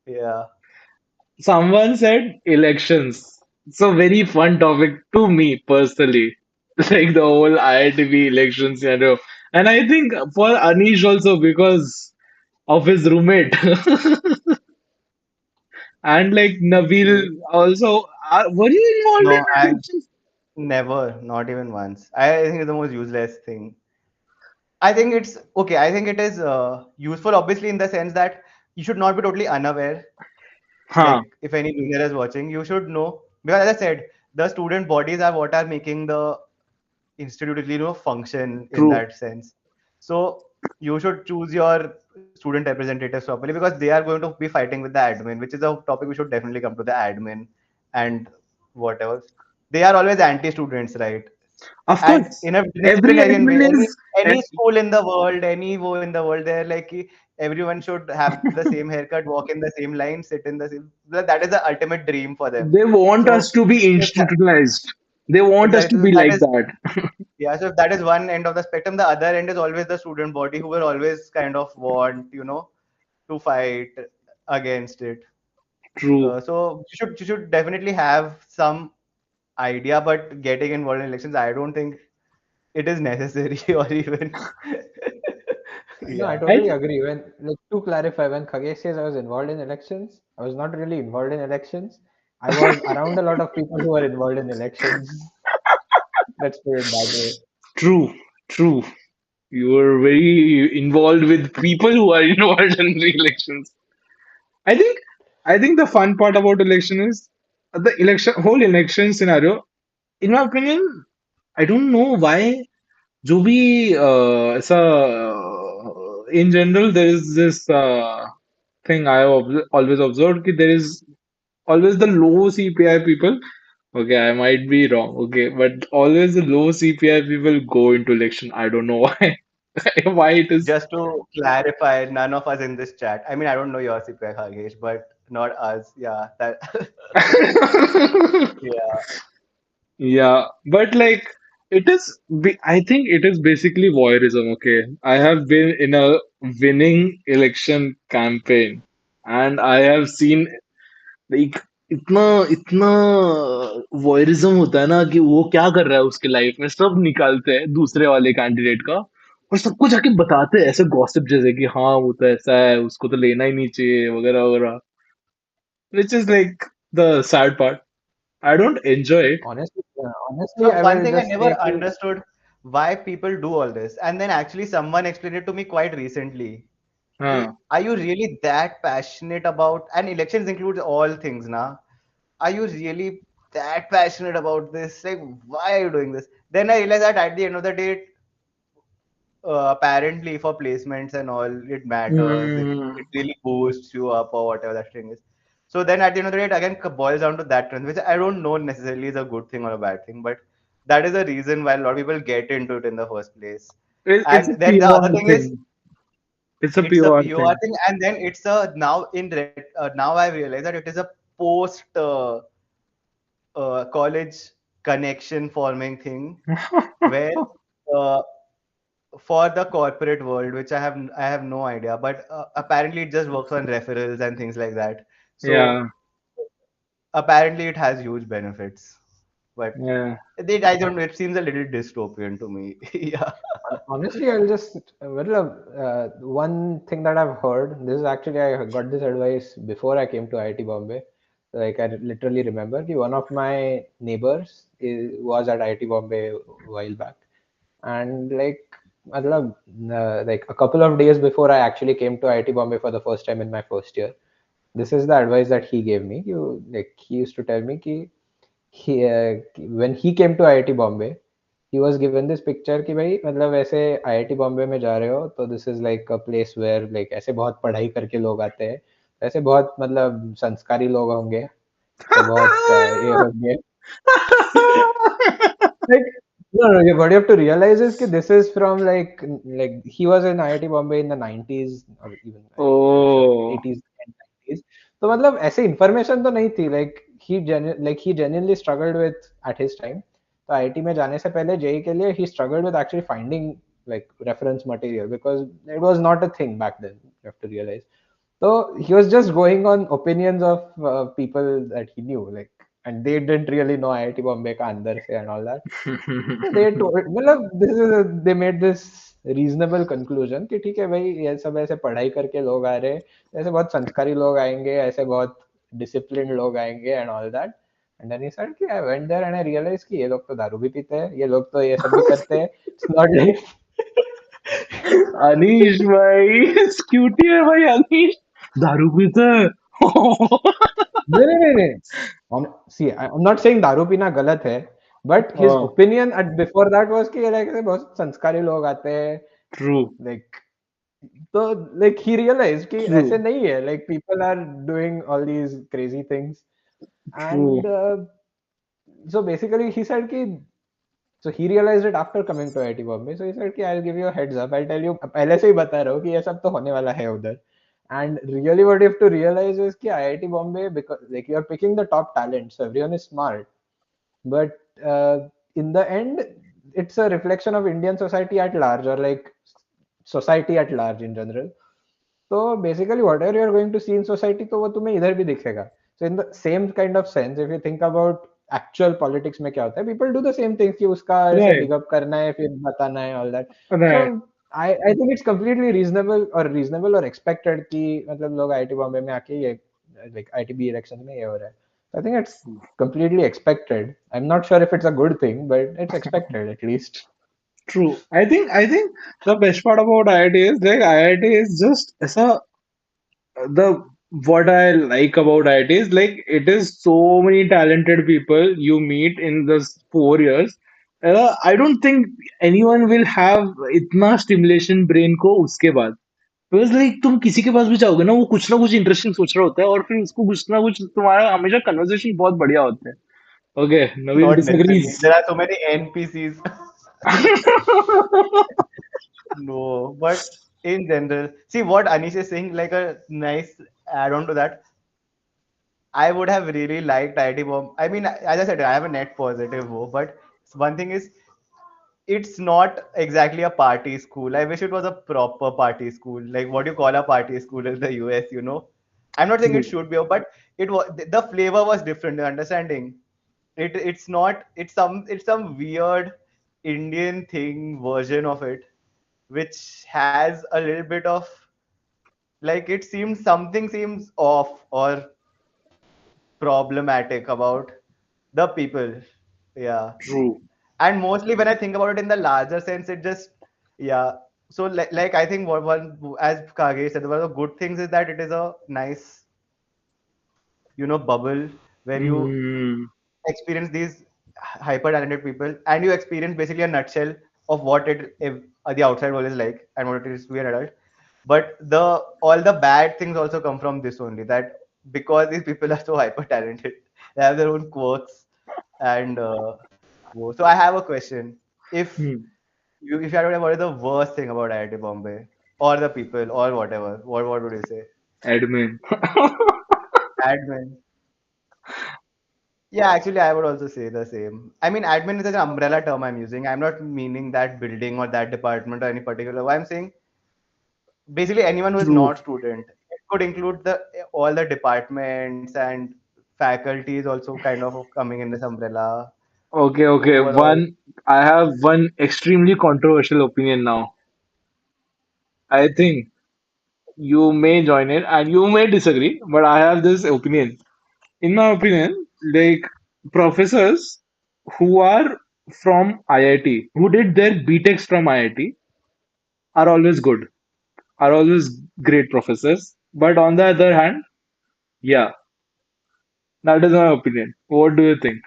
Yeah. someone said elections it's a very fun topic to me personally like the whole IITB election scenario and I think for Anish also because of his roommate and like Mm. Nabeel also. Were you involved No, in I elections? never, not even once. I think it's the most useless thing. I think it's okay. I think it is useful, obviously, in the sense that you should not be totally unaware. Huh, Like, if any junior is watching, you should know. Because, as I said, the student bodies are what are making the institute function in true. that sense. So you should choose your student representatives properly because they are going to be fighting with the admin, which is a topic we should definitely come to the admin and whatever. They are always anti-students, right? Of And course, in a every disciplinarian way, admin any is. any school in the world, any wo in the world, they're like everyone should have the same haircut, walk in the same line, sit in the same. That is the ultimate dream for them. They want us So to be if that, institutionalized. They want us to exactly, so be that like is that. Yeah, so if that is one end of the spectrum, the other end is always the student body who will always kind of want, to fight against it. True. So you should definitely have some idea, but getting involved in elections, I don't think it is necessary or even. No, I Yeah. I totally agree. When, like, to clarify, when Khagesh says I was involved in elections, I was not really involved in elections. I was around a lot of people who were involved in elections. Let's put it that way. true, true. You were very involved with people who are involved in the elections. I think I think the fun part about election is the election whole election scenario. In my opinion, I don't know why. जो भी ऐसा in general there is this thing I always observed कि there is always the low CPI people. Okay, I might be wrong. Okay, but always the low CPI people go into election. I don't know why. Why it is. Just to clarify, none of us in this chat. I mean, I don't know your CPI, Khagesh, but not us. Yeah, that. Yeah. Yeah, but like I think it is basically voyeurism. Okay, I have been in a winning election campaign, and I have seen like इतना इतना voyeurism होता है ना कि वो क्या कर रहा है उसके लाइफ में सब निकालते हैं दूसरे वाले कैंडिडेट का और सबको जाके बताते हैं ऐसे गॉसिप जैसे कि हाँ वो तो ऐसा है उसको तो लेना ही नहीं चाहिए वगैरह वगैरह which is like the sad part. I don't enjoy it. Honestly, So I one will thing I just never say कि, understood why people do all this, and then actually someone explained it to me quite recently. हाँ. Are you really that passionate about? And elections includes all things, now. Are you really that passionate about this? Like, why are you doing this? Then I realized that at the end of the day, apparently for placements and all, it matters. It Mm, really boosts you up or whatever that thing is. So then at the end of the day, it again boils down to that trend, which I don't know necessarily is a good thing or a bad thing, but that is the reason why a lot of people get into it in the first place. it's a And then the other PR thing is, thing. It's a it's a PR POR thing. thing, and then it's a now I realize that it is a post college connection forming thing where uh, for the corporate world, which I have no idea, but apparently it just works on referrals and things like that. So Yeah, apparently it has huge benefits, but yeah. I don't know. It seems a little dystopian to me. Yeah. honestly, I'll just, well, one thing that I've heard, this is actually, I got this advice before I came to IIT Bombay. Like, I literally remember कि one of my neighbors was at IIT Bombay a while back. And like, मतलब, like a couple of days before I actually came to IIT Bombay for the first time in my first year, this is the advice that he gave me. He used to tell me कि when he came to IIT Bombay, he was given this picture कि भाई मतलब ऐसे IIT Bombay में जा रहे हो तो this is like a place where like ऐसे बहुत पढ़ाई करके लोग आते हैं, ऐसे बहुत मतलब संस्कारी लोग होंगे, ऐसे बहुत ये होंगे. Like, no, what you have to realize is that this is from like he was in IIT Bombay in the 90s or even I'm not sure Oh, 80s and 90s. तो मतलब ऐसे information तो नहीं थी, like he genuinely struggled with at his time. तो IIT में जाने से पहले JEE के लिए he struggled with actually finding like reference material because it was not a thing back then. You have to realize. So he was just going on opinions of people that he knew, like, and they didn't really know IIT Bombay का अंदर से and all that. So they told, मतलब they made this reasonable conclusion कि ठीक है भाई ये सब ऐसे पढ़ाई करके लोग आ रहे हैं, ऐसे बहुत संस्कारी लोग आएंगे, ऐसे बहुत disciplined लोग आएंगे and all that. And then he said कि I went there and I realized कि ये लोग तो दारू भी पीते हैं, ये लोग तो ये सब भी करते हैं. It's not like अनीश भाई क्यूटी है भाई अनीश दारू पीता है नहीं. See, I'm not saying दारू पीना गलत है, but his हाँ, opinion at before that was कि like ऐसे बहुत संस्कारी लोग आते हैं, ट्रू like, तो like he realized कि ट्रू ऐसे नहीं है, like people are doing all these crazy things. True And so basically he said कि, so he realized it after coming to IIT Bombay. So he said कि I'll give you a heads up. I'll tell you पहले से ही बता रहा हूँ कि ये सब तो होने वाला है उधर. And really what you have to realize is कि IIT Bombay, because like you are picking the top talent, so everyone is smart. But in the end, it's a reflection of Indian society at large, or like society at large in general. So basically, whatever you're going to see in society, तो वो तुम्हें इधर भी दिखेगा. So in the same kind of sense, if you think about actual politics में क्या होता है, people do the same things कि उसका ऐसे Right, big up करना है, फिर बताना है, all that. So right. I think it's completely reasonable or expected कि मतलब लोग IIT बॉम्बे में आके ये like IITB elections में ये हो रहा है. I think it's completely expected. I'm not sure if it's a good thing, but it's expected at least. True. I think the best part about IIT is like IIT is just ऐसा the what I like about IIT is like it is so many talented people you meet in this 4 years. I don't think anyone will have इतना stimulation brain को उसके बाद. Because like तुम किसी के पास भी जाओगे ना कुछ इंटरेस्टिंग सोच रहा होता है और फिर उसको कुछ ना कुछ तुम्हारा हमेशा कन्वर्सेशन बहुत बढ़िया होते हैं. Okay, Nabeel Not necessarily. disagrees. There are so many NPCs. No, but in general, see what Anish is saying, like a nice add-on to that. I would have really liked IIT Bomb. I mean, as I said, I have a net positive vote, but one thing is, it's not exactly a party school. I wish it was a proper party school, like what you call a party school in the US. I'm not saying it True, should be, but it was the flavor was different. The understanding, it's not. It's some weird Indian thing version of it, which has a little bit of like it seems something seems off or problematic about the people. Yeah. true, And mostly when I think about it in the larger sense, it just, yeah. So like I think what one, as Kage said, one of the good things is that it is a nice, bubble where you mm, experience these hyper talented people and you experience basically a nutshell of what the outside world is like and what it is to be an adult. But the all the bad things also come from this only, that because these people are so hyper talented, they have their own quirks and so I have a question. If mm. if you had to, what is the worst thing about IIT Bombay or the people or whatever? What would you say? Admin. Admin. Yeah, actually, I would also say the same. I mean, admin is an umbrella term I'm using. I'm not meaning that building or that department or any particular. I'm saying basically anyone who is True. not student. It could include the all the departments and faculties also kind of coming in this umbrella. Okay, okay. Overall, I have one extremely controversial opinion now. I think you may join it and you may disagree, but I have this opinion. In my opinion, like professors who are from IIT, who did their BTechs from IIT, are always good, are always great professors. But on the other hand, yeah, that is my opinion. What do you think?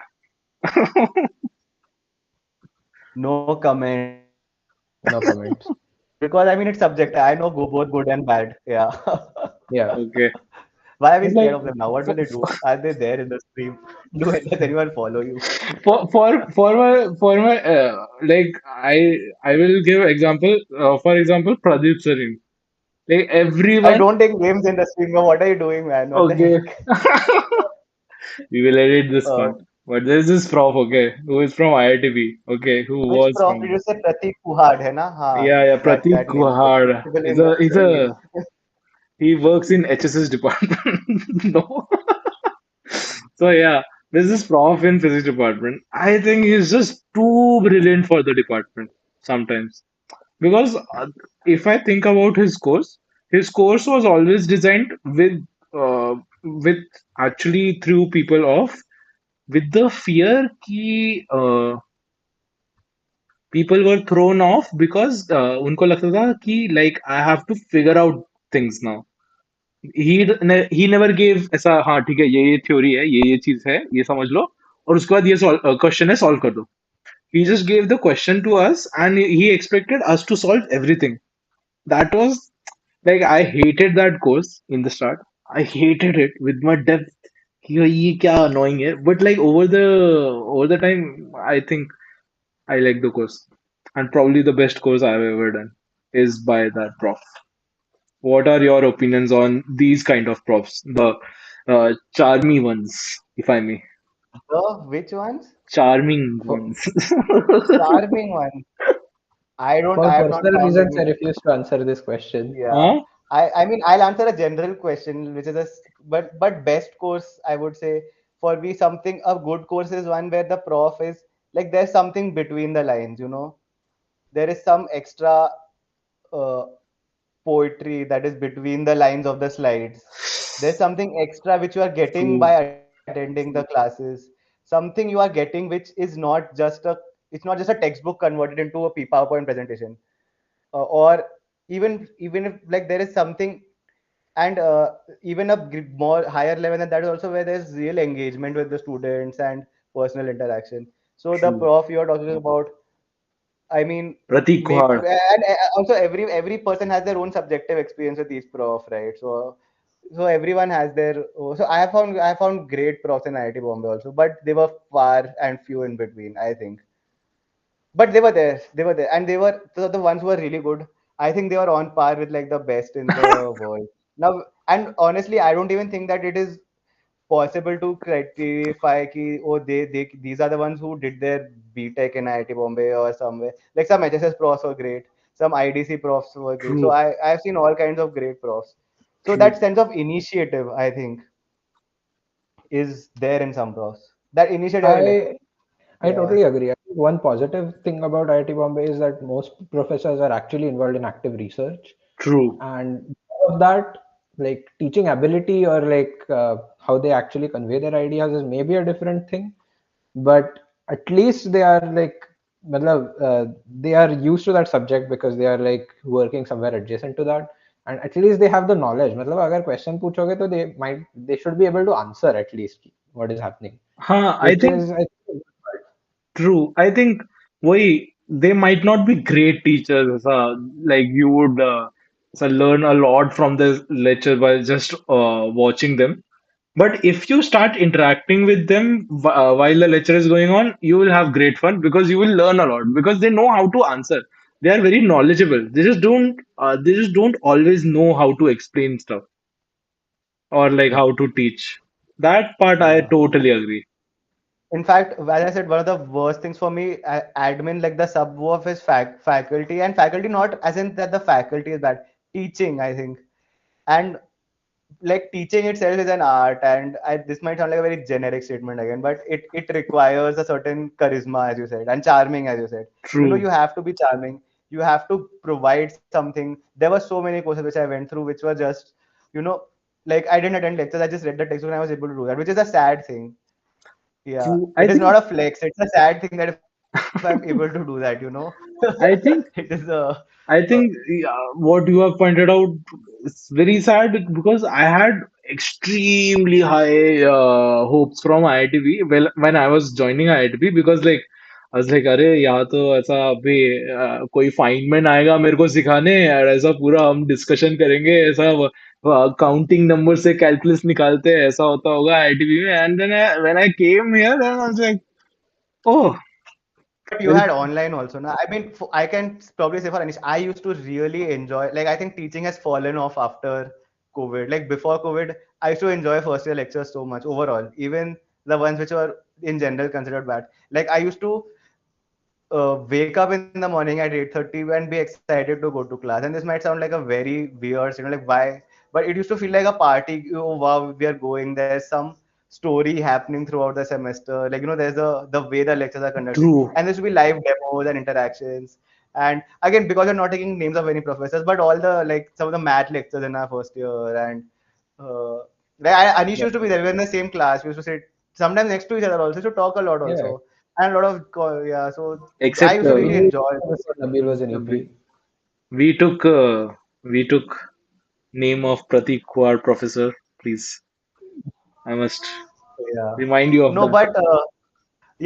no comment No comments. because I mean it's subjective. I know go both good and bad. Yeah. Yeah. Okay. Why are we But scared like of them now? What will for, they do? Are they there in the stream? Does anyone follow you? for my like I will give example for example Pradeep Sarin, like I everyone. don't take names in the stream. What are you doing, man? What the Okay. heck? We will edit this Uh, part, but there's this prof, okay, who is from IITB, okay, who which was prof did from, you say? Pratik Kuhad, hai na? yeah, Haan, yeah, Pratik that name. The Guhad. principal in the He's English. a he works in HSS department. No. So yeah, there's this prof in physics department. I think he's just too brilliant for the department sometimes. Because if I think about his course was always designed with actually threw people off with the fear कि people were thrown off because उनको लगता था कि like I have to figure out things now. He never gave ऐसा हाँ ठीक है ये थ्योरी है ये चीज है ये समझ लो और उसके बाद ये क्वेश्चन है सॉल्व कर दो. He just gave the question to us and he expected us to solve everything. That was like I hated that course in the start. I hated it with my depth. ये क्या annoying है. But like over the time, I think I like the course, and probably the best course I've ever done is by that prof. What are your opinions on these kind of profs, the charmy ones, if I may? Which ones? Charming For, ones. Charming ones. for I have not personal found reasons, I any. refuse to answer this question. Yeah. Huh? I mean, I'll answer a general question, which is but best course, I would say, for me, something, a good course is one where the prof is like, there's something between the lines, there is some extra uh, poetry that is between the lines of the slides. There's something extra which you are getting by True. attending the classes. Something you are getting which is not just a, it's not just a textbook converted into a PowerPoint presentation. Or even if like there is something, and even a more higher level than that is also where there's real engagement with the students and personal interaction. So the True. prof you're talking about, I mean, Pratik make, Kuhar. and also every person has their own subjective experience with each prof, right? So everyone has their. So I found great profs in IIT Bombay also, but they were far and few in between, I think. But they were there, and they were the ones who were really good. I think they were on par with like the best in the world now. And honestly, I don't even think that it is possible to clarify ki, oh, they these are the ones who did their BTech in IIT Bombay or somewhere. Like some HSS profs were great, some IDC profs were great. So True. I've seen all kinds of great profs. So True. that sense of initiative, I think, is there in some profs. That initiative, like, I I yeah, totally agree. I think one positive thing about IIT Bombay is that most professors are actually involved in active research, True. and because of that, like teaching ability or like how they actually convey their ideas is maybe a different thing, but at least they are like, they are used to that subject because they are like working somewhere adjacent to that, and at least they have the knowledge. मतलब अगर question पूछोगे तो they should be able to answer at least what is happening, Huh, I which think is I think, true. I think why they might not be great teachers. Like you would learn a lot from the lecture by just watching them. But if you start interacting with them while the lecture is going on, you will have great fun because you will learn a lot because they know how to answer. They are very knowledgeable. They just don't always know how to explain stuff or like how to teach. That part I yeah. totally agree. In fact, as I said, one of the worst things for me, admin, like the sub of his faculty, and faculty not as in that the faculty is bad, teaching, I think. And like teaching itself is an art, and this might sound like a very generic statement again, but it requires a certain charisma, as you said, and charming, as you said. You True. have to be charming. You have to provide something. There were so many courses which I went through, which were just, you know, like I didn't attend lectures. I just read the textbook and I was able to do that, which is a sad thing. Yeah, True. it is not a flex. It's a sad thing that if I'm able to do that, I it think is a. I think yeah, what you have pointed out is very sad because I had extremely high hopes from IITB. Well, when I was joining IITB, because like I was like, अरे यहाँ तो ऐसा अभी कोई Feynman आएगा मेरे को सिखाने और ऐसा पूरा हम डिस्कशन करेंगे ऐसा काउंटिंग नंबर से कैलकुलस निकालते हैं ऐसा होता होगा आईआईटीबी में and then when I came here I was like oh But you had online also. Now, I mean, I can probably say for Anish, I used to really enjoy. Like, I think teaching has fallen off after COVID. Like before COVID, I used to enjoy first year lectures so much overall, even the ones which were in general considered bad. Like I used to wake up in the morning at 8:30 and be excited to go to class. And this might sound like a very weird, like why? But it used to feel like a party. Oh wow, we are going. There's some story happening throughout the semester. Like there's the way the lectures are conducted, true and there should be live demos and interactions. And again, because we're not taking names of any professors, but all the like some of the math lectures in our first year, and Anish yeah, used to be there. We were in the same class. We used to sit sometimes next to each other also to talk a lot yeah. also, and a lot of yeah. So I except used to really Mainly enjoy those before Nabil was in we, EP. we took name of Pratik Kuar professor. Please, I must yeah. remind you of No, that. but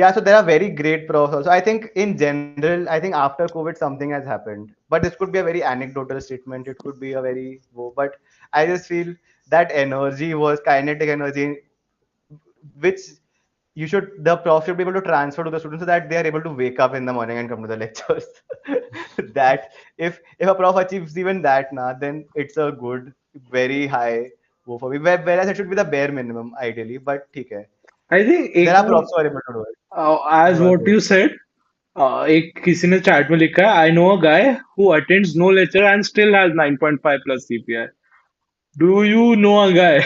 yeah. So there are very great profs also. I think in general, I think after COVID something has happened. But this could be a very anecdotal statement. It could be a very but I just feel that energy was kinetic energy which the prof should be able to transfer to the students so that they are able to wake up in the morning and come to the lectures. That if a prof achieves even that then it's a good, very high go for me. Whereas it should be the bare minimum ideally, but okay. I think There एक are वो profs who are able to do it. as Who are what great. you said, एक किसी ने chat में लिखा है, I know a guy who attends no lecture and still has 9.5 plus CPI. Do you know a guy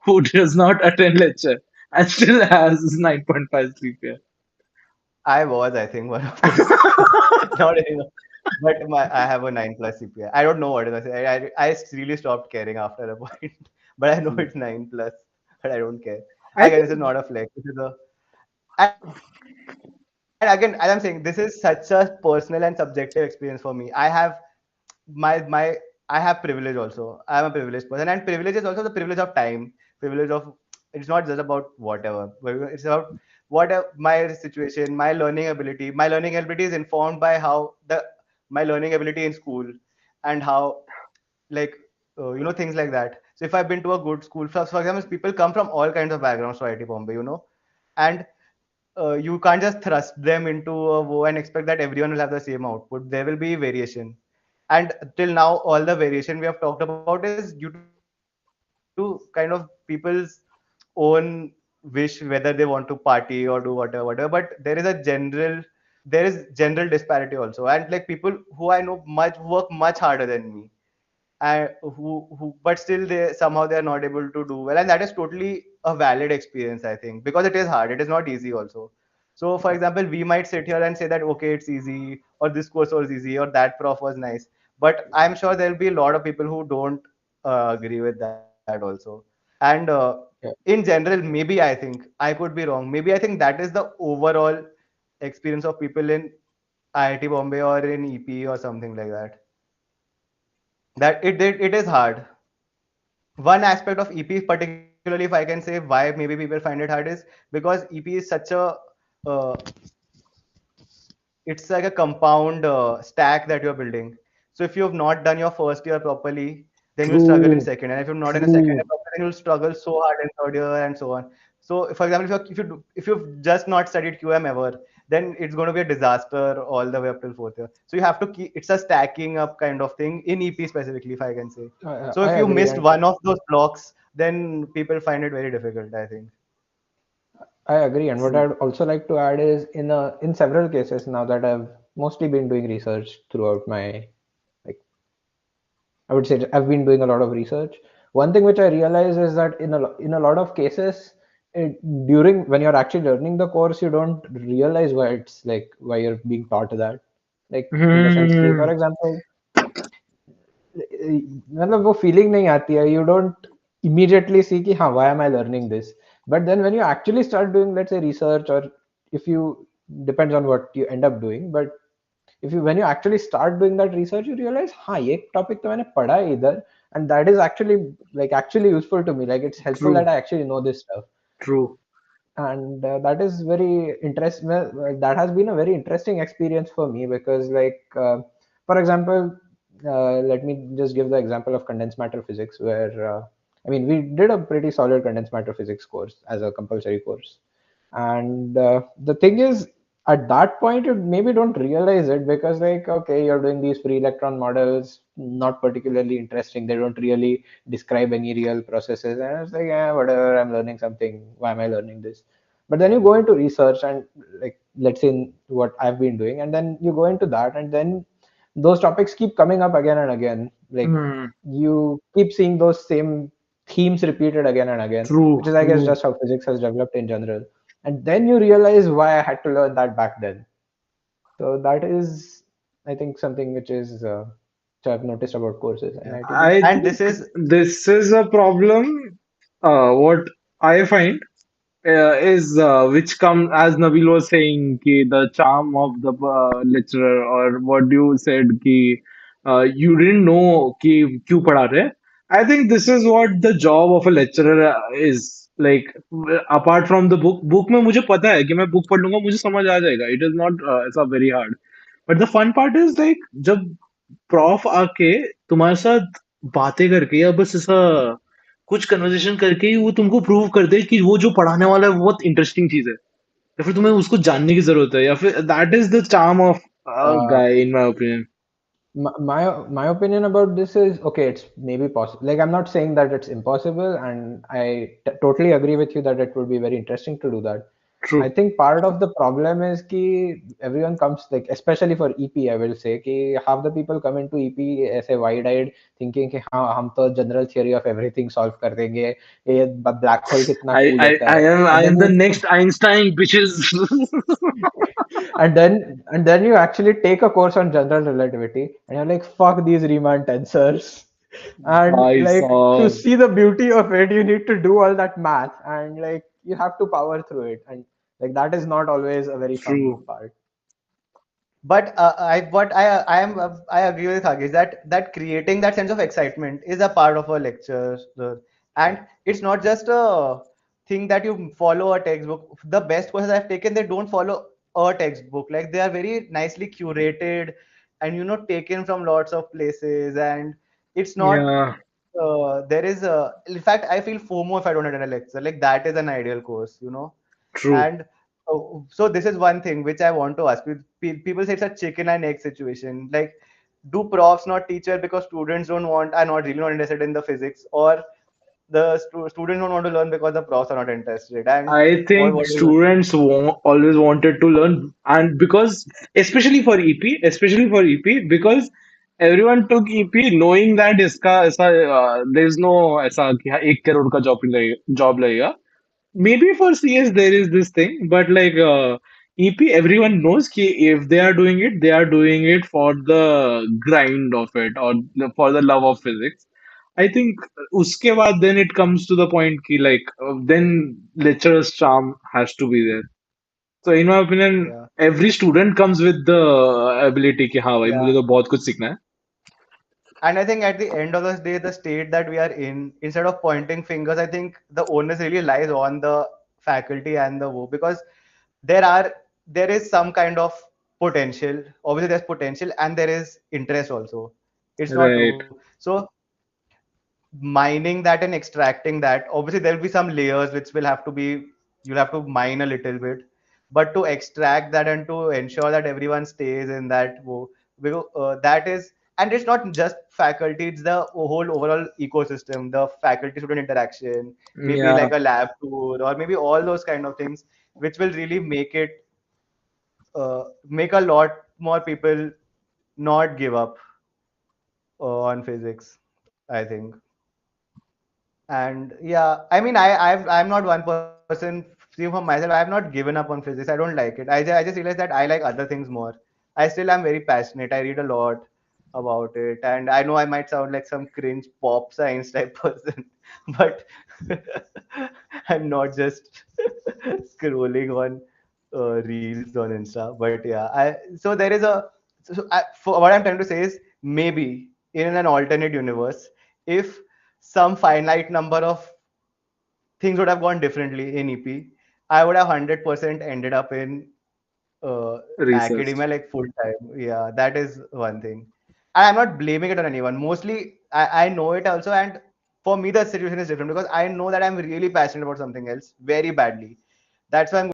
who does not attend lecture and still has 9.5 CPI? I was, I think, one of those. Not anymore. But I have a 9 plus CPI. I don't know what it is. I really stopped caring after a point. But I know it's 9 plus, but I don't care. I Again, this is think not a flex. This is a, and again, as I'm saying, this is such a personal and subjective experience for me. My I have privilege also. I am a privileged person, and privilege is also the privilege of time, privilege of, it's not just about whatever, but it's about whatever my situation, my learning ability is informed by how the my learning ability in school, and how, like, things like that. So if I've been to a good school, for example, people come from all kinds of backgrounds to IIT Bombay, and you can't just thrust them into a woe and expect that everyone will have the same output. There will be variation. And till now, all the variation we have talked about is due to kind of people's own wish, whether they want to party or do whatever. But there is general disparity also. And like people who I know much work much harder than me, who but still they are not able to do well, and that is totally a valid experience, I think, because it is hard, it is not easy also. So for example, we might sit here and say that okay, it's easy, or this course was easy, or that prof was nice, but I'm sure there'll be a lot of people who don't agree with that also. And Yeah. in general, maybe I think I could be wrong, maybe I think that is the overall experience of people in IIT Bombay or in EP or something like that, that it is hard. One aspect of EP, particularly if I can say why maybe people find it hard, is because EP is such a uh, it's like a compound stack that you're building. So if you have not done your first year properly, then you'll struggle in true, second, and if you're not in a second true, year properly, then you'll struggle so hard in third year and so on. So for example, if you've just not studied QM ever, then it's going to be a disaster all the way up till fourth year. So you have to keep, it's a stacking up kind of thing in EP specifically, if I can say. So I if you agree, missed and one of those blocks, then people find it very difficult, I think. I agree. And what true. I'd also like to add is in several cases now that I've mostly been doing research throughout my, like, I would say I've been doing a lot of research. One thing which I realize is that in a lot of cases, during when you're actually learning the course, you don't realize why you're being taught that. Like in the sense, कि, for Hmm, example, मतलब वो feeling नहीं आती है, you don't immediately see कि हाँ why am I learning this, but then when you actually start doing, let's say, research, or if you, depends on what you end up doing, but if you when you actually start doing that research, you realize हाँ ये topic तो मैंने पढ़ा है इधर, and that is actually useful to me, like it's helpful that true, I actually know this stuff. true. And that is very interesting. That has been a very interesting experience for me because, for example, let me just give the example of condensed matter physics, where I mean, we did a pretty solid condensed matter physics course as a compulsory course, and the thing is, at that point, you maybe don't realize it because, like, okay, you're doing these free electron models, not particularly interesting. They don't really describe any real processes, and it's like, yeah, whatever. I'm learning something. Why am I learning this? But then you go into research and, like, let's say what I've been doing, and then you go into that, and then those topics keep coming up again and again. Like, Hmm, you keep seeing those same themes repeated again and again, true, which is, I guess, true. just how physics has developed in general. And then you realize why I had to learn that back then. So that is, I think, something which I've noticed about courses in Yeah. ITB. I And think this is this is a problem. What I find is which come as Nabil was saying, ki the charm of the lecturer, or what you said, ki you didn't know ki क्यों पढ़ा रहे. I think this is what the job of a lecturer is like. Apart from the book में मुझे पता है कि मैं book पढ़ लूंगा मुझे समझ आ जाएगा. It is not ऐसा very hard. But the fun part is like जब prof आके तुम्हारे साथ बातें करके या बस ऐसा कुछ कन्वर्सेशन करके ही वो तुमको प्रूव कर दे कि वो जो पढ़ाने वाला है वो बहुत इंटरेस्टिंग चीज है या फिर तुम्हें उसको जानने की जरूरत है या फिर that is the charm of Uh, guy in my opinion. My opinion about this is okay. It's maybe possible. Like I'm not saying that it's impossible, and I totally agree with you that it would be very interesting to do that. I True. think part of the problem is कि everyone comes like especially for EP I will say कि half the people come into EP ऐसे wide eyed thinking कि हाँ हम तो general theory of everything solve कर देंगे ये black hole कितना I, cool I, होता I है am I and am then the you next Einstein, bitches. and then you actually take a course on general relativity and you're like fuck these Riemann tensors and भाई like to साहब. see the beauty of it you need to do all that math and like you have to power through it and like that is not always a very fun True. part. I agree with Khagesh that creating that sense of excitement is a part of a lecture, and it's not just a thing that you follow a textbook. The best courses I've taken, they don't follow a textbook. Like they are very nicely curated, and taken from lots of places, and it's not. Yeah. There is a. In fact, I feel FOMO if I don't attend a lecture. Like that is an ideal course. True. And so this is one thing which I want to ask. People say it's a chicken and egg situation. Like, do profs not teach well because students don't want are not really not interested in the physics, or the students don't want to learn because the profs are not interested? And I think what is the students always wanted to learn, and because especially for EP, because everyone took EP knowing that इसका ऐसा there is no ऐसा कि हाँ 1 करोड़ का job लगेगा. Maybe for CS there is this thing, but like EP, everyone knows कि if they are doing it, they are doing it for the grind of it or for the love of physics. I think उसके बाद then it comes to the point कि like then lecturer's charm has to be there. So in my opinion, yeah every student comes with the ability कि हाँ भाई मुझे yeah तो बहुत कुछ सीखना है. And I think at the end of the day, the state that we are in, instead of pointing fingers, I think the onus really lies on the faculty and the work, because there are there is some kind of potential. Obviously, there's potential and there is interest also. It's not Right. true. So mining that and extracting that, obviously there'll be some layers which will have to be you'll have to mine a little bit, but to extract that and to ensure that everyone stays in that that is, and it's not just faculty, it's the whole overall ecosystem, the faculty student interaction, maybe Yeah. like a lab tour, or maybe all those kind of things which will really make a lot more people not give up on physics, I think. And yeah, I mean, I'm not one person. See, for myself, I have not given up on physics. I don't like it. I just realized that I like other things more. I still am very passionate. I read a lot about it, and I know I might sound like some cringe pop science type person, but I'm not just scrolling on reels on Insta. But yeah, I so there is a for what I'm trying to say is maybe in an alternate universe, if some finite number of things would have gone differently in EP, I would have 100% ended up in Research. academia like full time. Yeah, that is one thing. And I'm not blaming it on anyone. Mostly, I know it also. And for me, the situation is different because I know that I'm really passionate about something else very badly. That's why I'm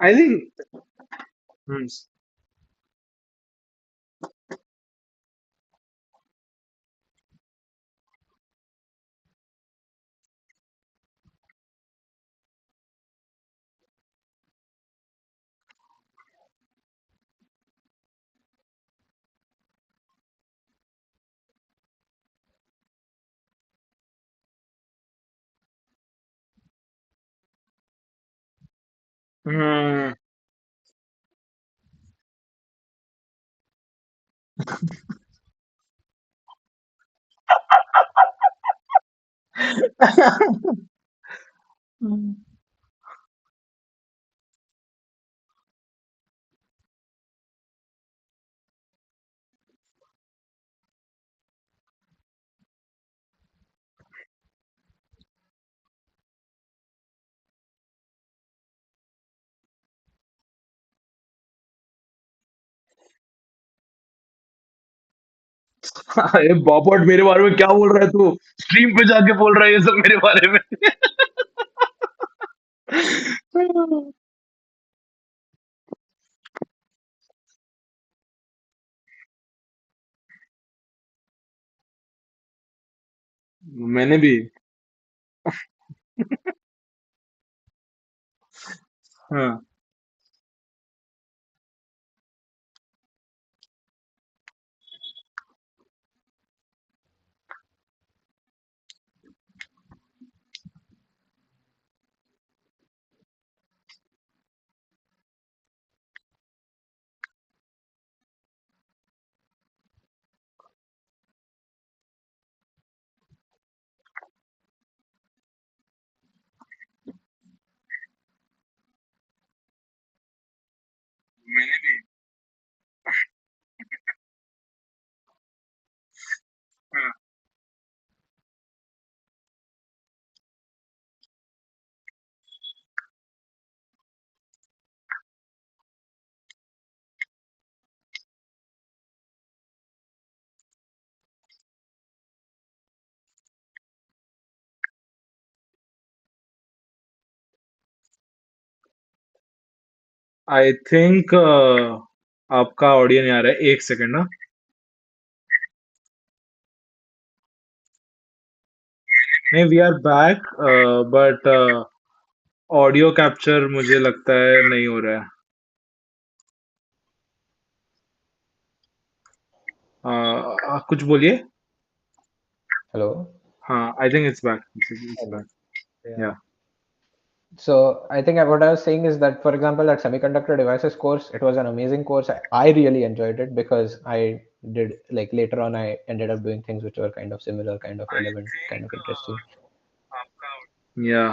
I think. Hmm. Hmm. अरे बापट मेरे बारे में क्या बोल रहा है तू? Stream पे जाके बोल रहा है ये सब मेरे बारे में। मैंने भी। हाँ, मैंने भी। हाँ, आई थिंक आपका ऑडियो नहीं आ रहा है, एक सेकंड ना। नहीं, we are back, but audio capture मुझे लगता है नहीं हो रहा है। कुछ बोलिए। Hello. हाँ, I think it's back, it's Hello. Back. Yeah. या। So I think what I was saying is that, for example, that semiconductor devices course, it was an amazing course. I really enjoyed it because I did, like, later on I ended up doing things which were kind of similar, kind of relevant, kind of interesting. या,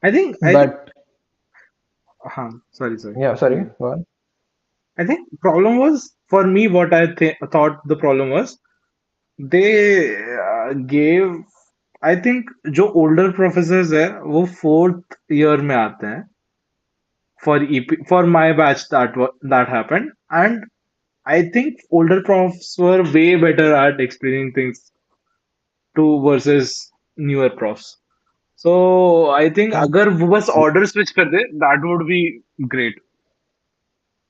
I think But हाँ, sorry sorry. yeah, sorry, go on. I think problem was for me what thought the problem was they gave, I think जो older professors है वो fourth year में आते हैं for EP for my batch that happened, and I think older profs were way better at explaining things to versus newer profs. So I think अगर वो बस order switch कर दे that would be great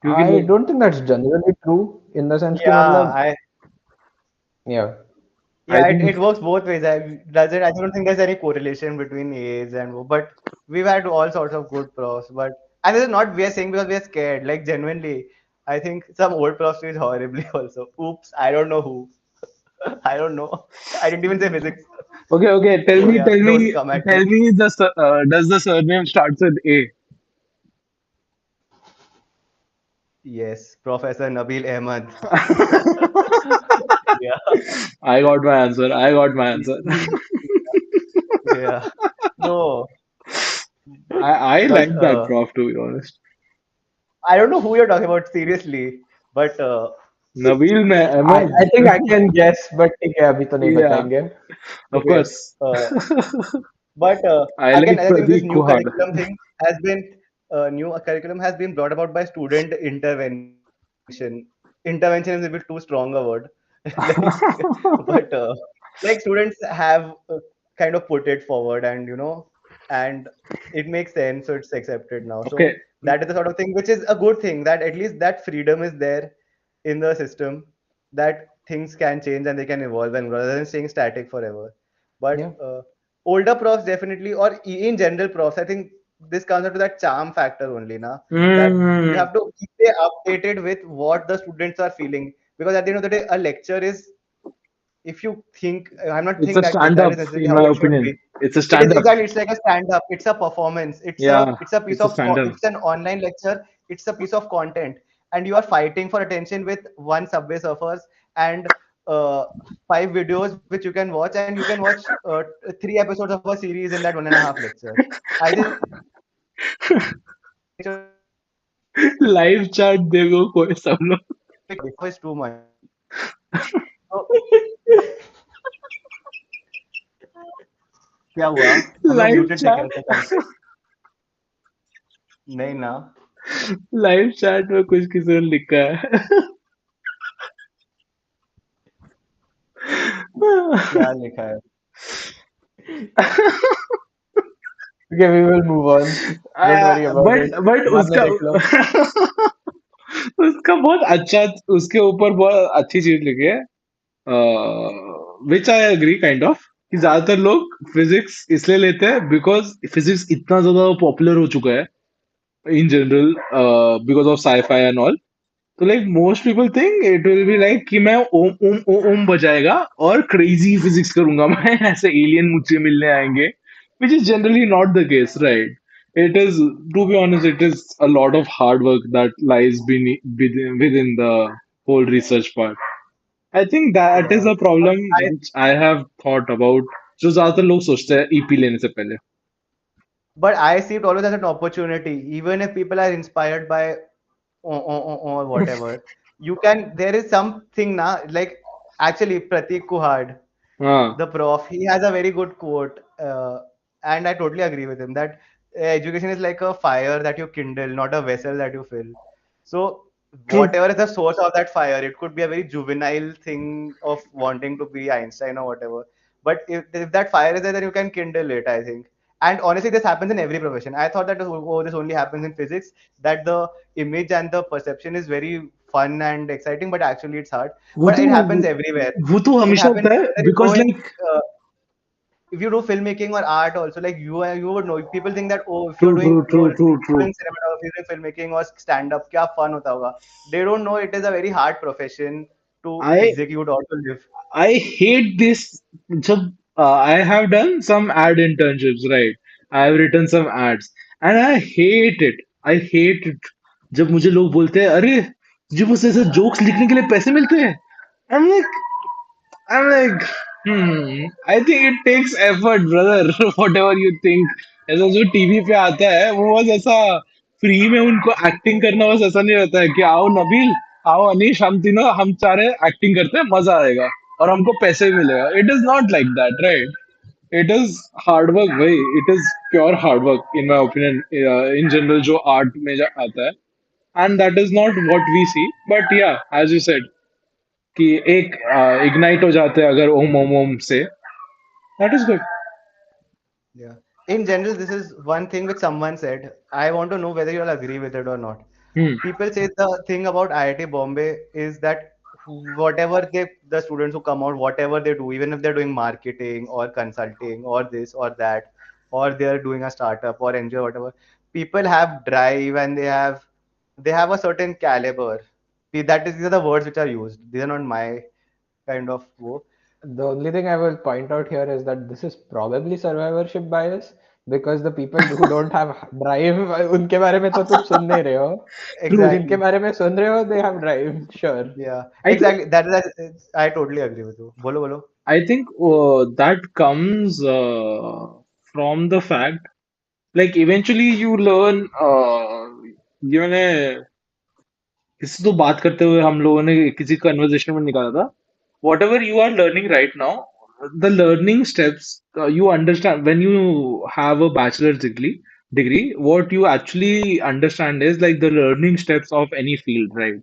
क्योंकि I don't think that's generally true in the sense कि Yeah, मतलब, yeah, I yeah, think it works both ways. I don't think there's any correlation between age but we've had all sorts of good profs. But and this is not we are saying because we are scared. Like genuinely, I think some old profs is horribly also. Oops, I don't know who. I don't know. I didn't even say physics. okay, tell So me, yeah, don't come at me. does the surname starts with A? Yes, Professor Nabeel Ahmad. Yeah. I got my answer. I got my answer. Yeah. No, I but like that prof, to be honest. I don't know who you're talking about seriously. But Nabil mein I Ahmed. think I can guess, but ठीक है अभी तो नहीं Yeah, बताएंगे. of okay. course. But I again, like I think this Pradeep new Kuhad. curriculum thing has been new curriculum has been brought about by student intervention. Intervention is a bit too strong a word, like, but like students have kind of put it forward, and and it makes sense, so it's accepted now. So Okay. that is the sort of thing which is a good thing, that at least that freedom is there in the system, that things can change and they can evolve and rather than staying static forever. Yeah. But older profs definitely, or in general profs, I think this comes down to that charm factor only now, that you Hmm. have to keep it updated with what the students are feeling, because at the end of the day a lecture is, if you think, I'm not It's saying a that that stand-up, is necessarily in how my it should opinion. be. It's a It is stand-up. exactly, it's like a stand up, it's a performance, Yeah, it's a piece it's a of stand-up. it's an online lecture, it's a piece of content, and you are fighting for attention with one Subway Surfers and uh, five videos which you can watch, and you can watch three episodes of a series in that 1.5 lecture. I think it's just too much. Live chat देखो कोई सब लोग। क्या हुआ? हम लोग live muted थे क्या चैट, उस टाइम पे? नहीं ना. लाइव चैट में कुछ किसी ने लिखा है। क्या लिखा है? Okay, we will move on. Don't worry about it. But बाद में उसका देख लो. उसका बहुत अच्छा, उसके ऊपर बहुत अच्छी चीज लिखी है, विच आई एग्री काइंड ऑफ, कि ज्यादातर लोग फिजिक्स इसलिए लेते हैं बिकॉज फिजिक्स इतना ज्यादा पॉपुलर हो चुका है in general, because of scifi and all. तो like most people think it will be like कि मैं ओम ओम ओम ओम बजाएगा और क्रेजी फिजिक्स करूंगा मैं ऐसे एलियन मुझे मिलने आएंगे, which is generally not the case, right? It is, to be honest, it is a lot of hard work that lies within the whole research part. I think that is Yeah. a problem I which I have thought about. जो ज्यादातर लोग सोचते हैं EP लेने से पहले. but I see it always as an opportunity. Even if people are inspired by or whatever, you can. There is something now. Like actually, Pratik Kuhad, हाँ. the prof, he has a very good quote, and I totally agree with him that education is like a fire that you kindle, not a vessel that you fill. So True. whatever is the source of that fire, it could be a very juvenile thing of wanting to be Einstein or whatever. But if that fire is there, then you can kindle it, I think. And honestly, this happens in every profession. I thought that this only happens in physics, that the image and the perception is very fun and exciting, but actually it's hard. वो But तो it happens everywhere. वो तो It हमेशा happens होता है whether you go because in like. uh, if you do filmmaking or art also, like you would know, people think that, oh, if true you're true doing true you're true true. doing cinematography, doing filmmaking or stand up, kya fun hota hoga. They don't know it is a very hard profession to I execute or to live. I hate this. So, I have done some ad internships, right? I have written some ads, and I hate it. I hate it. जब मुझे लोग बोलते हैं, अरे तुझे बस ऐसे jokes लिखने के लिए पैसे मिलते हैं. I'm like, I think it takes effort, brother. Whatever you think. ऐसा जो टीवी पे आता है, वो बस ऐसा फ्री में उनको एक्टिंग करना बस ऐसा नहीं रहता है कि आओ नबील, आओ अनीश, हम तीनों हम चारे एक्टिंग करते हैं, मजा आएगा और हमको पैसे भी मिलेगा. It is not like that, right? It is hard work भाई. It is pure hard work in my opinion, in general जो आर्ट में आता है. And that is not what we see, but yeah as you said कि एक ignite हो जाते हैं अगर ओम ओम ओम से. That is good. Yeah. In general, this is one thing which someone said. I want to know whether you'll agree with it or not. Hmm. People say the thing about IIT Bombay is that whatever the students who come out, whatever they do, even if they're doing marketing or consulting or this or that, or they're doing a startup or NGO, whatever, people have drive and they have a certain caliber. These are the words which are used. These are not my kind of wo. The only thing I will point out here is that this is probably survivorship bias because the people who don't have drive, उनके बारे में तो तुम सुन नहीं रहे हो. True. जिनके Exactly. बारे में सुन रहे हो, they have drive, sure. Yeah, I think exactly. I totally agree with you. Bolo, bolo. I think that comes from the fact, like eventually you learn, you know, किसी तो बात करते हुए हम लोगों ने किसी कन्वर्सेशन में निकाला था, whatever you are learning right now, the learning steps, you understand when you have a bachelor's degree, what you actually understand is like the learning steps of any field, right?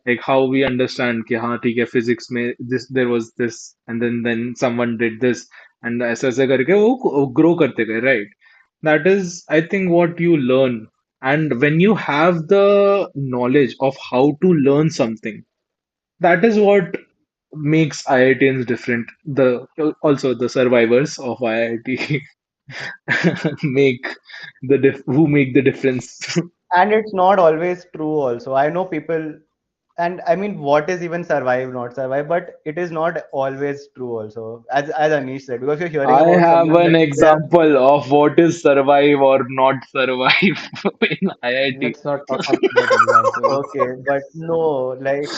Like how we understand कि हाँ ठीक है, physics में this there was this and then someone did this and ऐसे ऐसे करके वो grow करते गए, right? That is, I think, what you learn. And when you have the knowledge of how to learn something, that is what makes IITians different. The also the survivors of IIT make who make the difference. And it's not always true also. I know people, and I mean, what is even survive, not survive, but it is not always true also. As Anish said, because you're hearing I about have someone an like they are example of what is survive or not survive in IIT. Let's not talk about examples. okay, but no, like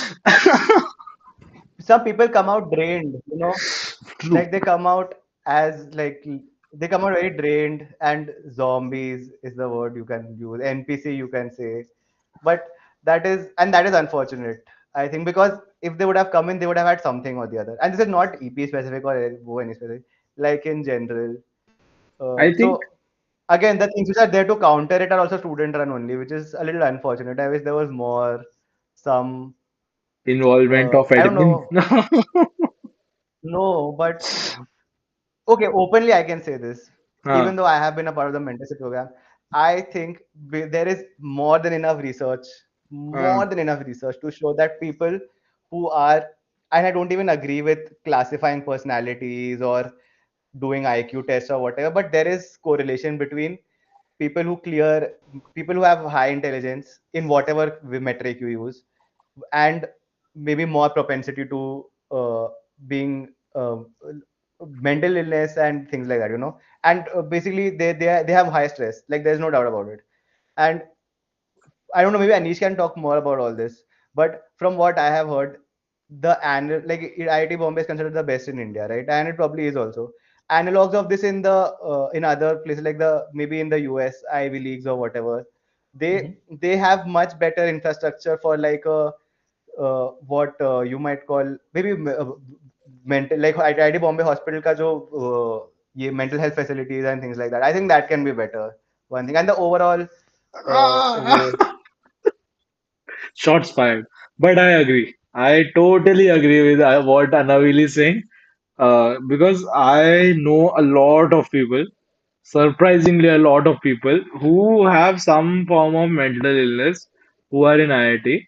some people come out drained, True. like they come out as like they come out very drained and zombies is the word you can use, npc you can say, but that is unfortunate, I think, because if they would have come in, they would have had something or the other, and this is not ep specific or any specific, like in general. I think So again, the things which are there to counter it are also student run only, which is a little unfortunate. I wish there was more some involvement of I don't admin. know. No, but okay, openly I can say this. हाँ Even though I have been a part of the mentorship program, I think there is more हाँ than enough research to show that people who are, and I don't even agree with classifying personalities or doing IQ tests or whatever, but there is correlation between people who clear, people who have high intelligence in whatever metric you use, and maybe more propensity to being mental illness and things like that, and basically they have high stress, like there's no doubt about it. And I don't know, maybe Anish can talk more about all this, but from what I have heard, the annual, like IIT Bombay is considered the best in India, right? And it probably is also. Analogs of this in the in other places, like the maybe in the US Ivy Leagues or whatever, they Mhm. they have much better infrastructure for like a what you might call maybe mental, like IIT Bombay Hospital ka jo ye mental health facilities and things like that. I think that can be better. One thing, and the overall Ah, way. shots fired. But I agree. I totally agree with what Anavil is saying. Because I know a lot of people, surprisingly, a lot of people who have some form of mental illness who are in IIT.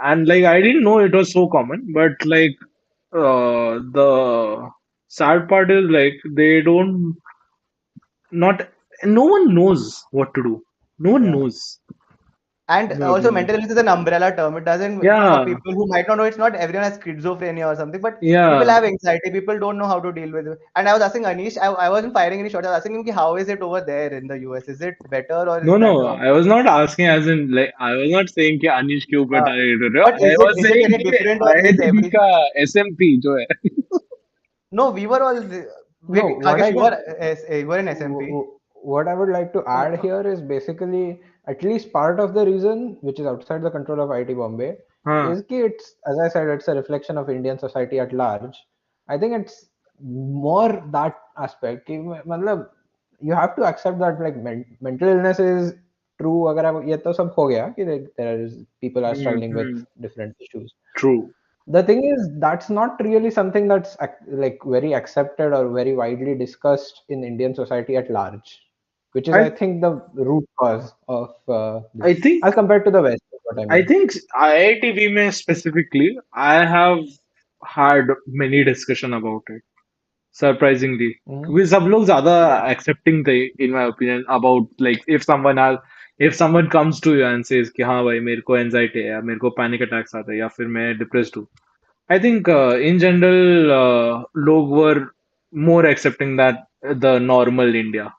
And like, I didn't know it was so common, but like, the sad part is like, they don't, not, no one knows what to do. No one Yeah. knows. And No also, one knows. mental illness is an umbrella term. It doesn't, for Yeah, people who might not know, it's not everyone has schizophrenia or something, but people yeah. have anxiety. People don't know how to deal with it. And I was asking Anish, I wasn't firing any shots. I was asking him, ki, how is it over there in the US? Is it better or is No, that no, I was not asking as in like I was not saying कि अनिश के ऊपर uh, target कर रहे हो. but I was is it saying any कि different or is IITB every का SMP जो है. no, we were all No, wait, what Khagesh, I can you were in w- SMP. w- what I would like to add here is basically at least part of the reason, which is outside the control of IIT Bombay, हाँ. is कि it's, as I said, it's a reflection of Indian society at large. I think it's more that aspect कि मतलब you have to accept that like mental illness is true. अगर आप ये तो सब हो गया कि there is people are struggling with Hmm. different issues. True. The thing is that's not really something that's like very accepted or very widely discussed in Indian society at large, which is I I think the root cause of I this think as compared to the West is what I I mean. think IITB में specifically I have had many discussion about it. Surprisingly, Mhm. क्योंकि सब लोग ज्यादा Yeah. accepting थे in my opinion about like if someone comes to you and says कि हाँ भाई मेरे को anxiety है या मेरे को panic attacks आते हैं या फिर मैं depressed हूँ. I think in general लोग were more accepting that the normal India.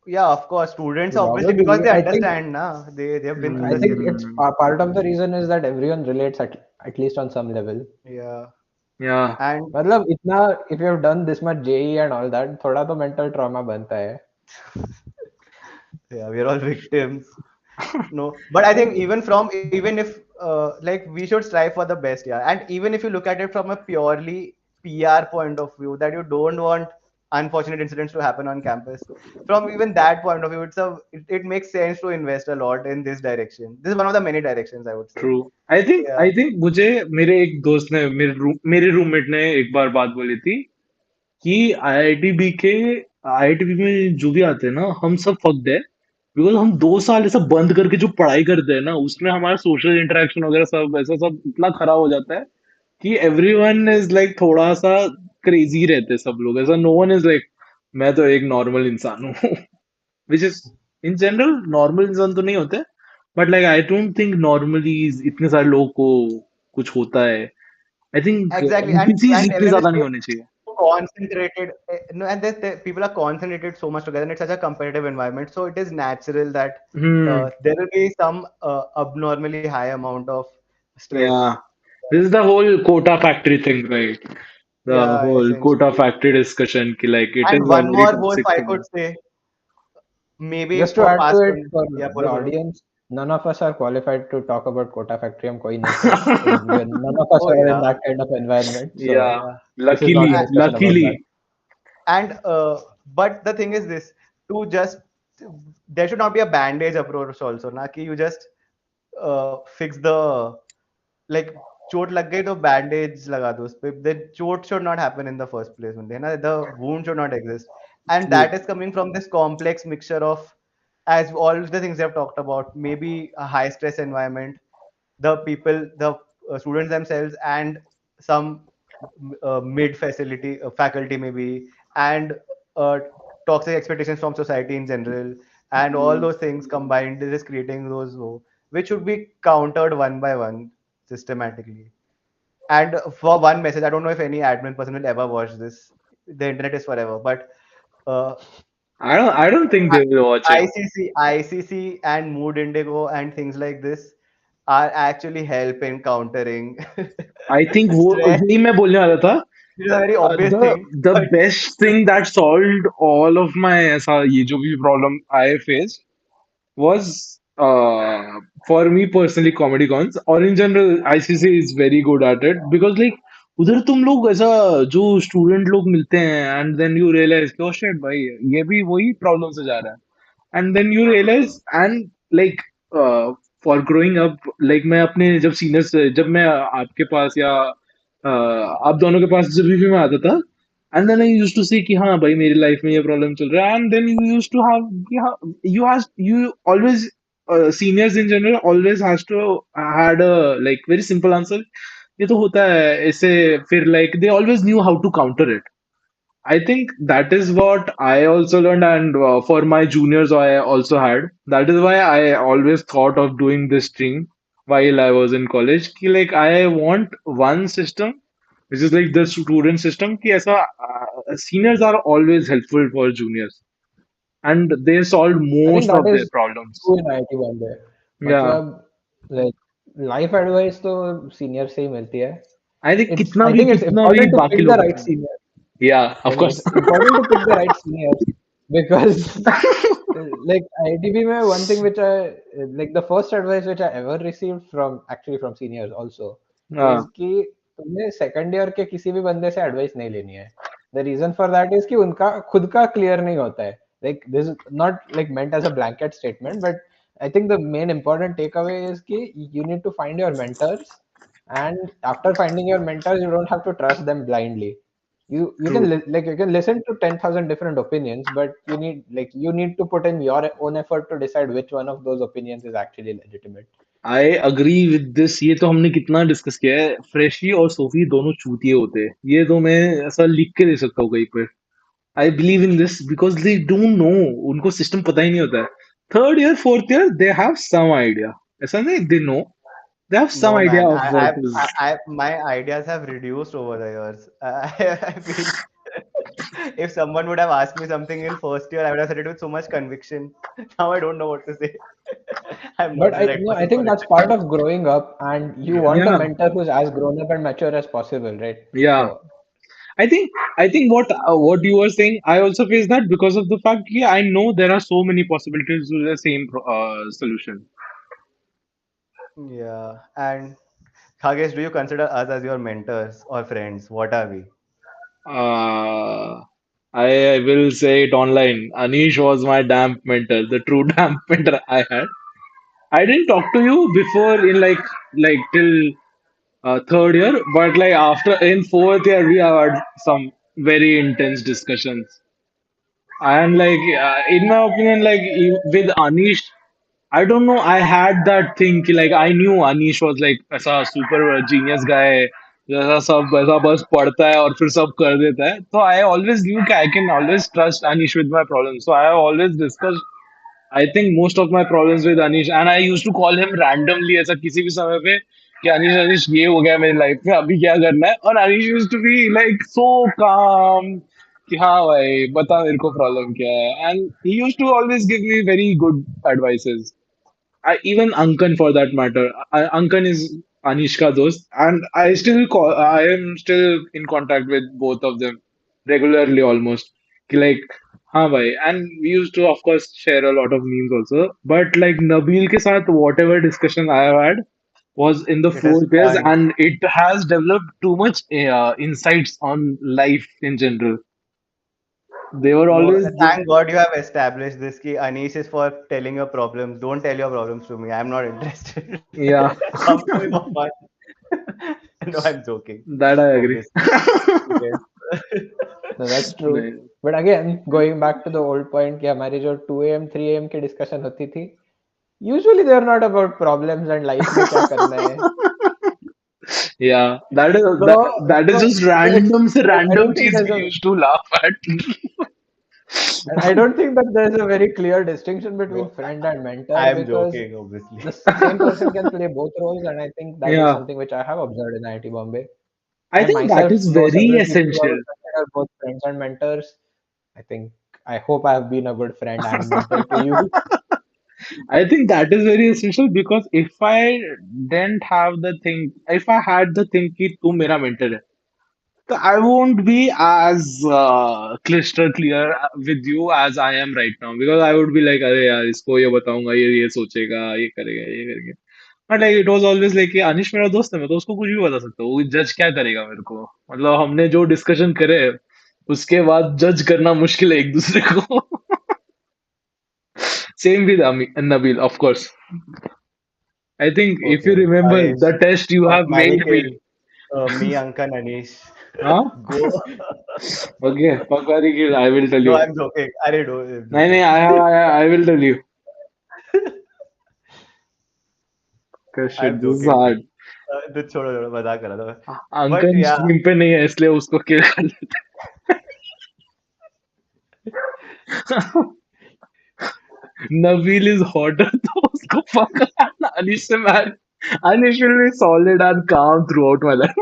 Yeah, of course, students obviously because Probably, they understand, na, they have been through I the think same. it's Mm, part of the reason is that everyone relates at least on some level. Yeah, yeah. and मतलब इतना if you have done this much JE and all that थोड़ा तो mental trauma बनता है. yeah, we are all victims. No, but I think even if like we should strive for the best, yeah. And even if you look at it from a purely PR point of view, that you don't want unfortunate incidents to happen on campus. From even that point of view, it makes sense to invest a lot in this direction. This is one of the many directions I would say. True I Yeah, think मुझे मेरे एक दोस्त ने मेरे roommate ने एक बार बात बोली थी कि आईआईटीबी में जो भी आते हैं ना हम सब फक्ड है बिकॉज हम 2 साल ऐसा बंद करके जो पढ़ाई करते हैं ना उसमें हमारा सोशल इंटरेक्शन वगैरह सब ऐसा सब इतना खराब हो जाता है कि एवरीवन इज लाइक थोड़ा सा क्रेजी रहते हैं सब लोग ऐसा नो वन इज लाइक मैं तो एक नॉर्मल इंसान हूँ which is in general normal इंसान तो नहीं होते but like I don't think normally इतने सारे लोगों को कुछ होता है I think exactly. NPCs And इतने everyone is ज्यादा नहीं so होने चाहिए concentrated. No, and people are concentrated so much together, and it's such a competitive environment. So it is natural that hmm there will be some abnormally high amount of stress. Yeah this is the whole Kota factory thing right the Yeah, whole Kota essentially. Factory discussion की like it And is a one very more wolf toxic I thing could say, maybe Just to for add to past it one. for Yeah, the bolo. audience, none of us are qualified to talk about Kota Factory. हम कोई नहीं थे. None of us Oh are in yeah, that kind of environment. So या yeah. this is not luckily a discussion about luckily that. And but the thing is this: to just there should not be a bandage approach also, na, ki you just fix the like चोट लग गई तो bandage लगा दो उस पे. The चोट should not happen in the first place only, है ना? The wound should not exist. And True. that is coming from this complex mixture of, as all the things I've talked about, maybe a high stress environment, the people, the students themselves, and some mid facility faculty maybe, and uh, toxic expectations from society in general, and all those things combined is just creating those which should be countered one by one systematically. And for one message, I don't know if any admin person will ever watch this. The internet is forever, but uh, I don't think they will watch it. ICC and Mood Indigo and things like this are actually help in countering I think वो stress. यही मैं बोलने वाला था. It is a very obvious The thing, the but best thing that solved all of my ऐसा ये जो भी problem I faced was for me personally comedy cons, or in general ICC is very good at it because like उधर तुम लोग ऐसा जो student लोग मिलते हैं and then you realize कि oh shit भाई ये भी वही प्रॉब्लम से जा रहा है and then you realize and like uh, for growing up like मैं अपने जब सीनियर्स जब मैं आपके पास या आप दोनों के पास जब भी मैं आता था and then I used to say कि हाँ भाई मेरी लाइफ में ये प्रॉब्लम चल रहा है and then you used to have कि हाँ you always seniors in general always has to had a like very simple answer ये तो होता है ऐसे फिर like they always knew how to counter it. I think that is what I also learned, and for my juniors, I also had. That is why I always thought of doing this thing while I was in college. कि like I want one system, which is like the student system. कि ऐसा seniors are always helpful for juniors, and they solve I think most that of their is problems. true in IIT Bombay. Yeah, मतलब like life advice तो senior से ही मिलती है. I think It's I think it's कितना भी important to बाकी pick the लोग. right senior. Yeah, of Like it's course. important to pick the right seniors because like IITB में one thing which I like the first advice which I ever received from actually from seniors also is हाँ, कि तुम्हें second year के किसी भी बंदे से advice नहीं लेनी है. The reason for that is कि उनका खुद का clear नहीं होता है. Like this is not like meant as a blanket statement, but I think the main important takeaway is कि you need to find your mentors, and after finding your mentors, you don't have to trust them blindly. You can true. like you can listen to 10,000 different opinions, but you need to put in your own effort to decide which one of those opinions is actually legitimate. I agree with this. ये तो हमने कितना discuss किया है. Freshie और Sophie दोनों चूतिए होते हैं. ये तो मैं ऐसा लिख के दे सकता हूँ कहीं पर. I believe in this because they don't know. उनको सिस्टम पता ही नहीं होता है. Third year fourth year they have some idea. ऐसा नहीं they know. They have some no, idea man. Of what is. My ideas have reduced over the years. I feel if someone would have asked me something in first year, I would have said it with so much conviction. Now I don't know what to say. I'm But not the I right no, I person for think it. that's part of growing up, and you Yeah. want a या mentor who's as grown up and mature as possible, right? या So I think what you were saying, I also face that because of the fact that I know there are so many possibilities to the same solution. Yeah. And Khagesh, do you consider us as your mentors or friends? What are we? Uh, I will say it online. Anish was my damp mentor, the true damp mentor I had. I didn't talk to you before in like till third year, but like after in fourth year we have had some very intense discussions. And like in my opinion, like with Anish, I don't know. I had that thing कि like I knew Anish was like ऐसा super genius guy जैसा सब ऐसा बस पढ़ता है और फिर सब कर देता है. So I always knew कि I can always trust Anish with my problems. So I always discussed I think most of my problems with Anish, and I used to call him randomly ऐसा किसी भी समय पे कि Anish Anish ये हो गया मेरी लाइफ में अभी क्या करना है. और Anish used to be like so calm कि हाँ भाई बता मेरे को प्रॉब्लम क्या है. And he used to always give me very good advices. Even Ankan for that matter. Ankan is Anishka dost, and I am still in contact with both of them regularly almost. कि like, हाँ भाई, and we used to of course share a lot of memes also. But like Nabeel के साथ whatever discussion I have had was in the It has fourth years, fun. and it has developed too much insights on life in general. They were No, always thank God you have established this. Ki Anish is for telling your problems. Don't tell your problems to me. I'm not interested. yeah. Come to me for fun. No, I'm joking. That I agree. Obviously. Yes. No, that's true. नहीं, But again, going back to the old point कि हमारी जो 2 a.m. 3 a.m. की discussion होती थी, usually they are not about problems and life में क्या करना है. yeah, that is So, that is so just it's I random don't think cheese there's we a used to laugh at. and I don't think that there's a very clear distinction between No, friend and mentor I'm because joking, obviously. the same person can play both roles, and I think that is Yeah, something which I have observed in IIT Bombay. I I think that myself is know very several people who I essential. would consider both friends and mentors. I think I hope I have been a good friend and mentor to you. I think that is very essential because if I didn't have the thing, if I had the thing कि तू मेरा mentor है, so I won't be as crystal clear with you as I am right now because I would be like अरे यार इसको ये बताऊंगा ये सोचेगा ये करेगा ये करेगा but like it was always like कि अनिश मेरा दोस्त है मैं तो उसको कुछ भी बता सकता हूँ वो जज क्या करेगा मेरे को मतलब हमने जो डिस्कशन करे उसके बाद जज करना मुश्किल है एक दूसरे को same with Nabil of course I think if you Okay, remember Anish. the test you Fuck, have marry, mailed kill. me Me, Ankan, Anish. huh Go. okay Pakari I will tell No, you I'm joking. I do. I'm नहीं joking. नहीं I will tell you because shit I'm this is joking, hard dude. तो छोड़ो छोड़ो मजाक कर रहा था. But uncle yeah, stream पे नहीं है इसलिए उसको किल कर Nabil is hotter, तो उसको पकड़ना Anish से man. Anish will be solid and calm throughout my life.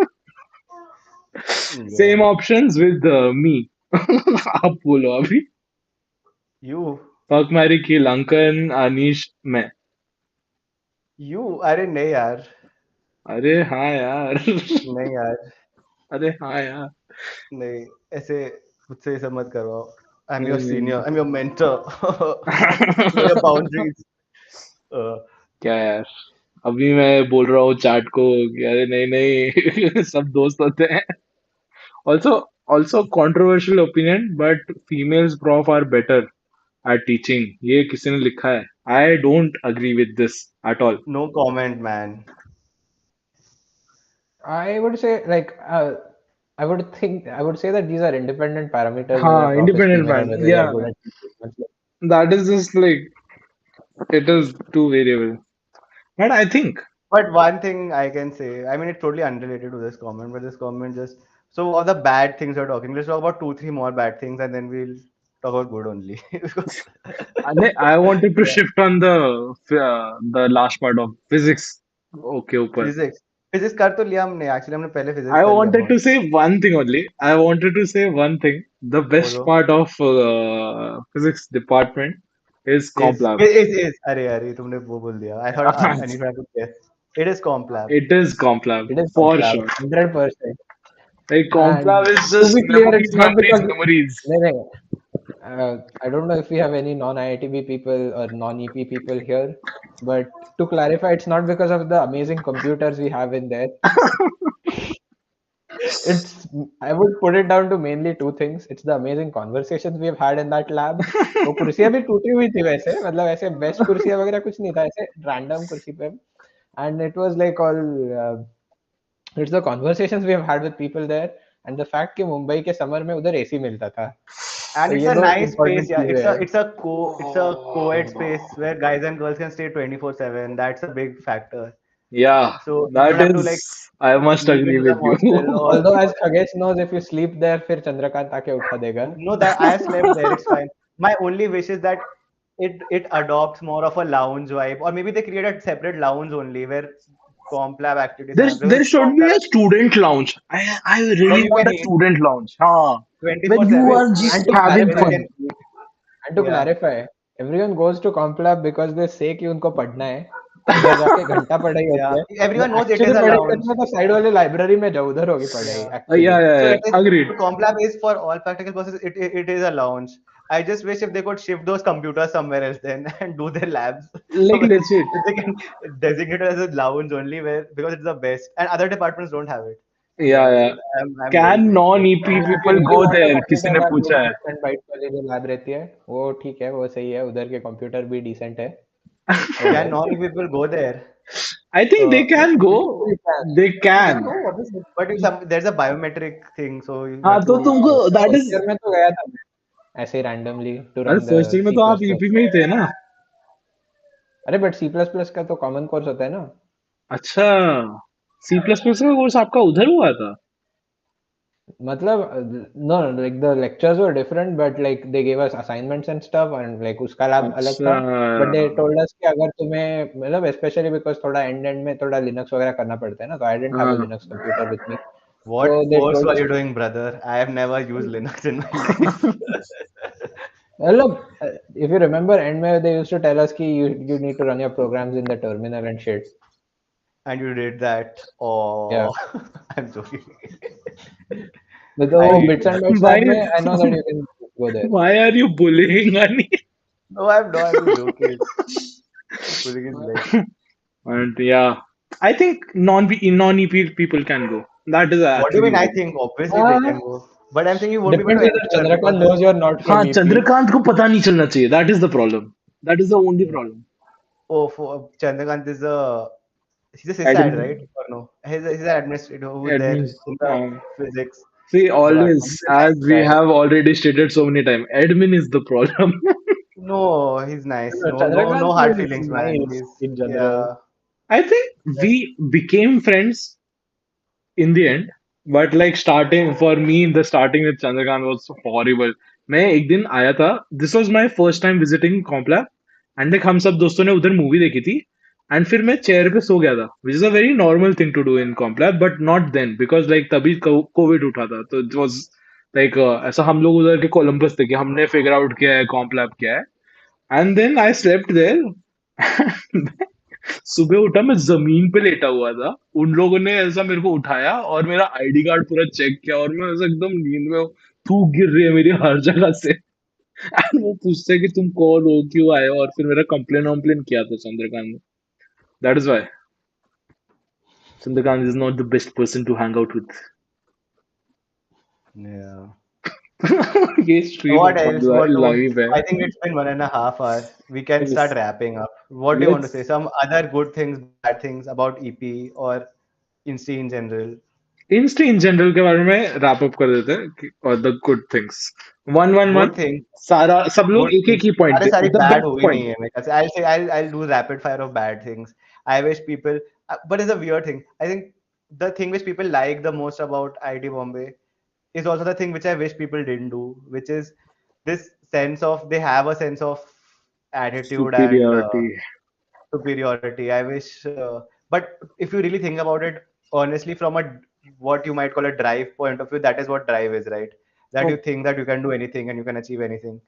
yeah. Same options with me. आप बोलो अभी. You, Fuck marry kill Ankan Anish मैं. you. अरे नहीं यार. अरे हाँ यार. नहीं यार. अरे हाँ यार. नहीं ऐसे मुझसे ये सब मत करवाओ. I'm नहीं your नहीं. senior. I'm your mentor. Know your boundaries. Uh, क्या यार. अभी मैं बोल रहा हूँ चैट को कि अरे नहीं नहीं सब दोस्त होते हैं. Also controversial opinion, but females prof are better at teaching. ये किसी ने लिखा है. I don't agree with this at all. no comment, man. I would say I would say that these are independent parameters whether a हाँ, prof is independent female or man. whether they are Yeah, good at teaching. मतलब, that is just like it is too variable. But I think But one thing I can say, I mean, it's totally unrelated to this comment, but this comment just so all the bad things we're talking. Let's talk about two, three more bad things, and then we'll talk about good only. Because I wanted to yeah, shift on the last part of physics. Okay, ऊपर. physics, physics कर तो लिया हमने. Actually, हमने पहले physics I कर लिया wanted बहुत. to say one thing only. I wanted to say one thing. The best बोलो. part of physics department is comp lab. Is अरे अरे तुमने वो बोल दिया. I thought Anish had to guess. It is comp lab. It is comp lab it is for complex, sure. 100%. Like comp lab And is to just be clear, memories, it's not memories, because memories. no, no, I don't know if we have any non-IITB people or non-EP people here, but to clarify, it's not because of the amazing computers we have in there. It's I would put it down to mainly two things. It's the amazing conversations we have had in that lab. वो कुर्सियाँ भी टूटी हुई थी वैसे मतलब ऐसे best कुर्सियाँ वगैरह कुछ नहीं था ऐसे रैंडम कुर्सी पे and it was like all it's the conversations we have had with people there and the fact कि मुंबई के समर में उधर एसी मिलता था And तो it's ये a दो nice space, इम्पोर्टेंट yeah. चीजें हैं It's a co-ed space where guys and girls can stay 24/7. That's a big factor. Yeah, So you don't that have to like is, I must sleep agree into with some you. hostel or although as Khagesh knows if you sleep there फिर चंद्रकांत आके उठा देगा no, that I have slept there. It's fine. My only wish is that it adopts more of a lounge vibe, or maybe they create a separate lounge only where comp lab activities happen. There Because should comp be lab a student lounge. I where really you want can a eat student lounge. हाँ, where you 24/7. are and just to having Where you clarify fun. can And to yeah. clarify, everyone goes to comp lab because they say कि उनको पढ़ना है उधर जाके घंटा पढ़ाई Yeah, होती है everyone अगर knows it is actually a पढ़ाई lounge. करनी है तो साइड वाले लाइब्रेरी में जाओ उधर होगी पढ़ाई Yeah. Yeah, actually yeah, So yeah. it is Agreed. comp lab is for all practical purposes. It is a lounge. I just wish if they could shift those computers somewhere else then and do their labs. So Like legit. if they can designate it as a lounge only where because it's the best and other departments don't have it. Yeah, So yeah. I'm very Can grateful. non-EP I people really go want a there? किसी computer ने lab जो पूछा है. bytes and bytes वाली जो lab रहती है वो ठीक है वो सही है उधर के कंप्यूटर भी डिसेंट है Can और non people go there? I think they can go. Technically can. They You can can. go, obviously, but it's there's a biometric thing, so you हाँ have तो to. तुमको दैट फर्स्ट इज ईयर में तो गया था मैं ऐसे ही randomly to अरे रन द फर्स्ट ईयर में सी तो प्लस आप प्लस। ईपी में ही थे ना। अरे बट सी प्लस प्लस का तो कॉमन कोर्स होता है ना। अच्छा सी प्लस प्लस का कोर्स आपका उधर हुआ था। मतलब know like the lectures were different but like they give us assignments and stuff and like उसका लैब अलग अच्छा था। बट दे टोल्ड अस कि अगर तुम्हें मतलब स्पेशली बिकॉज थोड़ा एंड एंड में थोड़ा लिनक्स वगैरह करना पड़ता है ना, तो आई डिडंट हैव अ हाँ Linux computer with me. What So they course told were us you to doing, brother? I have never used Linux in my life. मतलब if you remember end में they used to tell us कि you need to run your programs in the terminal and shit. And you did that. Yeah. Oh, I'm joking. तो I वो hate bits and Linux. bytes भाई lab में I know that you can go there. Why are you bullying Ani No, I'm not. I'm just joking. Putting his leg. and yeah I think non-EP people can go that is What do you actually mean? I very think obviously they Uh, can go, but I'm saying you won't be able depends to whether enter Chandrakant because knows you're not हाँ from EP. Chandrakant को पता नहीं चलना चाहिए that is the problem that is the only problem oh, for Chandrakant is a he's a sysad, admin right? Or no? He's an administrator who's there admin in the physics see department. always He's a as nice we guy. have already stated so many times admin is the problem. No, he's nice. No, No Chandrakant hard is feelings, man. nice He's in general. yeah. I think we became friends in the end. But like starting for me, the starting with Chandrakant was horrible. मैं एक दिन आया था. This was my first time visiting Compla, and like हम सब दोस्तों ने उधर मूवी देखी थी. And फिर मैं चेयर पे सो गया था, which is a very normal thing to do in Compla, but not then because like तभी कोविड उठा था, तो it was like ऐसा हम लोग उधर के कोलंबस थे कि हमने फिगर आउट किया है कॉम्प्लैब क्या है. And then I slept there. सुबह उठा मैं जमीन पे लेटा हुआ था उन लोगों ने ऐसा मेरे को उठाया और मेरा आईडी कार्ड पूरा चेक किया और मैं ऐसा एकदम नींद में हूँ, थूक गिर रही है मेरी हर जगह से. एंड वो पूछते कि तुम कौन हो क्यों आए हो और फिर मेरा कंप्लेन वम्प्लेन किया था चंद्रकांत ने. That is why Chandrakant is not the best person to hang out with. Yeah. ये स्ट्रीम What else? लाइव है. I think it's been 1.5 hours. We can start Yes. wrapping up. What do you want to say? Let's Some other good things, bad things about EP or Insta in general? Insta in general के बारे में wrap up कर देते हैं और the good things one one one Good thing. सारा सब लोग Good एक things. एक ही पॉइंट अरे दे सारी द bad बेस्ट हो ही नहीं पॉइंट. है मेरे ख्याल से. I'll do rapid fire of bad things. I wish people, but it's a weird thing. I think the thing which people like the most about IIT Bombay is also the thing which I wish people didn't do, which is this sense of they have a sense of attitude and Superiority. superiority. I wish, but if you really think about it, honestly, from a what you might call a drive point of view, that is what drive is, right? That you Oh, think that you can do anything and you can achieve anything.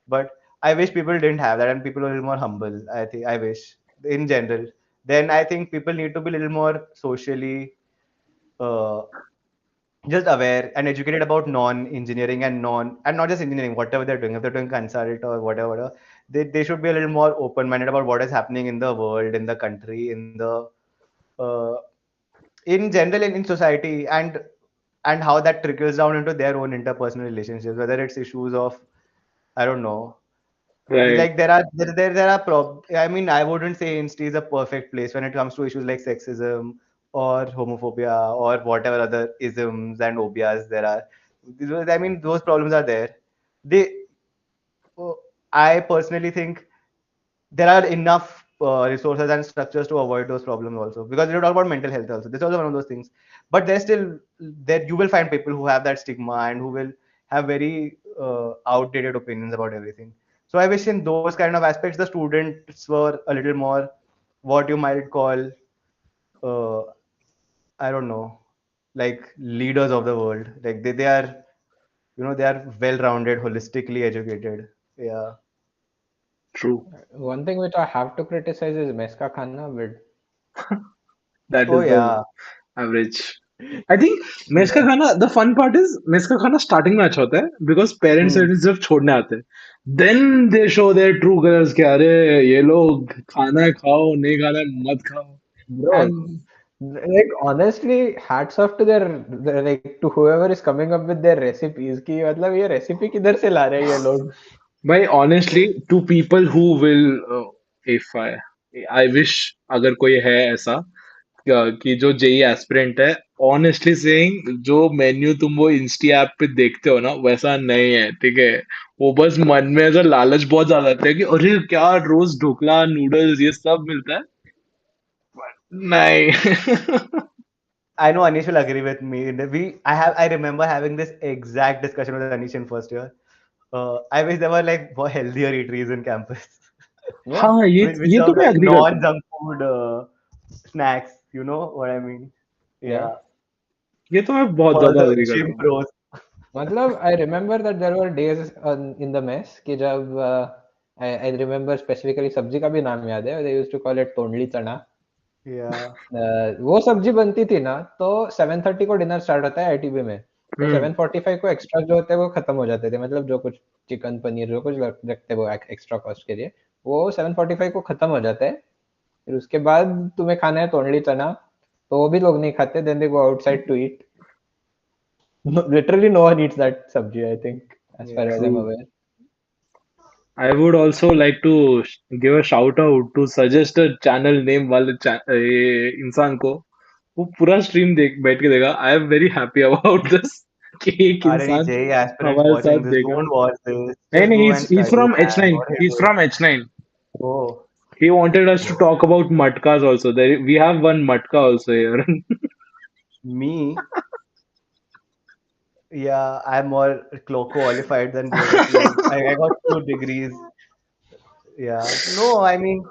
But I wish people didn't have that and people were a little more humble. I think I wish in general. Then I think people need to be a little more socially uh, just aware and educated about non-engineering and not just engineering, whatever they're doing. If they're doing consult or whatever, they should be a little more open-minded about what is happening in the world, in the country, uh, in general in society, and how that trickles down into their own interpersonal relationships, whether it's issues of, I don't know, right, like there are I mean, I wouldn't say insta is a perfect place when it comes to issues like sexism or homophobia or whatever other isms and obias there are. I mean, those problems are there. They I personally think there are enough resources and structures to avoid those problems also, because we talk about mental health also, this is also one of those things. But there's still, there you will find people who have that stigma and who will have very outdated opinions about everything. So I wish in those kind of aspects the students were a little more what you might call, uh, I don't know, like leaders of the world. Like they are, they are well rounded, holistically educated. Yeah. true. One thing which I have to criticize is mess ka khana, but That Oh is the yeah. average. I think mess का खाना the fun part is mess का खाना starting में अच्छा होता है because parents Hmm. जब छोड़ने आते हैं then they show their true colors कि अरे ये लोग खाना है खाओ नहीं खाना है मत खाओ. bro, And like honestly, hats off to their like to whoever is coming up with their recipes कि मतलब ये recipe किधर से ला रहे हैं ये लोग. by honestly to people who will if I I wish अगर कोई है ऐसा कि जो जेई एस्पिरेंट है, ऑनेस्टली सेइंग जो मेन्यू तुम वो इंस्टी ऐप पे देखते हो ना वैसा नहीं है, ठीक है। वो बस मन में ऐसा लालच बहुत ज्यादा आता है कि अरे क्या रोज ढोकला नूडल्स ये सब मिलता है। नहीं। I know Anish will agree with me. I remember having this exact discussion with Anish in first year. I wish there were like more healthier eateries in campus, Yeah. हाँ, which ये तो serve मैं like agree करता हूँ। non-junk food snacks. You know what I mean? Yeah. Yeah, ये तो मैं बहुत for all ज्यादा the एग्री करता gym हूँ। pros. मतलब I remember that there were days in the mess कि जब I remember specifically सब्जी का भी नाम याद है, they used to call it तोंडली चना। Yeah, वो सब्जी बनती थी ना तो 7:30 को डिनर स्टार्ट होता है आईटीबी में, तो हम्म। 7:45 को एक्स्ट्रा जो होते हैं वो खत्म हो जाते थे, मतलब जो कुछ चिकन पनीर जो कुछ रखते हैं वो एक्स्ट्रा कॉस्ट के लिए, वो 7:45 को खत्म हो जाता है। फिर उसके बाद तुम्हें खाना है तोंडली चना, तो वो भी लोग नहीं खाते, then they go outside to eat. Literally no one eats that sabzi I think, as far as I am yeah. True. Aware. I would also like to give a shout out to suggest a channel name वाले इंसान को, वो पूरा stream देख बैठ के देगा। I am very happy about this कि एक Are any इंसान JEE aspirants हमारे watching साथ this? देगा। Don't watch this. नहीं Just नहीं, go and he's study, from man. H9, What are you he's doing? from H9. Oh, He wanted us to talk about matkas also. We have one matka also here. me? Yeah, I'm more qualified than both of you. I got 2 degrees. Yeah. No, I mean,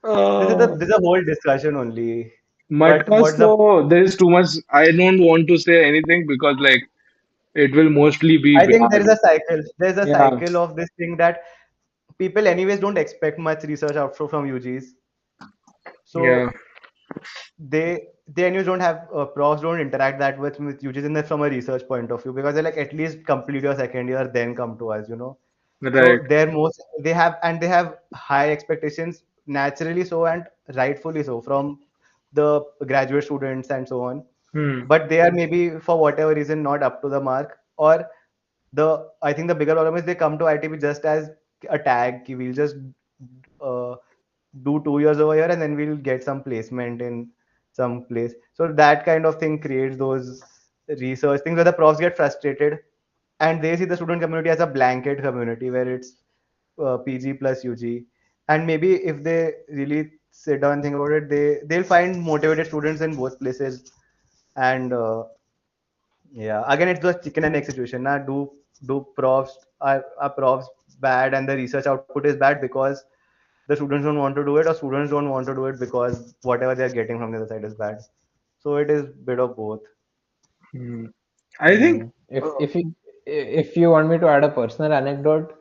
uh, this is a whole discussion only. But matkas, what's the so there is too much. I don't want to say anything because like it will mostly be I think there bad. is a cycle. There's a Yeah, cycle of this thing that people anyways don't expect much research outflow from UGs. yeah. So they anyways don't have profs don't interact that with UGs in the, from a research point of view because they're like at least complete your second year then come to us, you know. Right. So they're most they have high expectations naturally so and rightfully so from the graduate students and so on, Hmm. but they are maybe for whatever reason not up to the mark, or the I think the bigger problem is they come to ITB just as a tag ki we'll just uh, do 2 years over here and then we'll get some placement in some place. So that kind of thing creates those research things where the profs get frustrated and they see the student community as a blanket community where it's PG plus UG. And maybe if they really sit down and think about it, they'll find motivated students in both places. And yeah, again, it's the chicken and egg situation. Na? Do profs are profs bad and the research output is bad because the students don't want to do it, or students don't want to do it because whatever they're getting from the other side is bad. So it is bit of both. Hmm. I think. if Uh, if you if you want me to add a personal anecdote,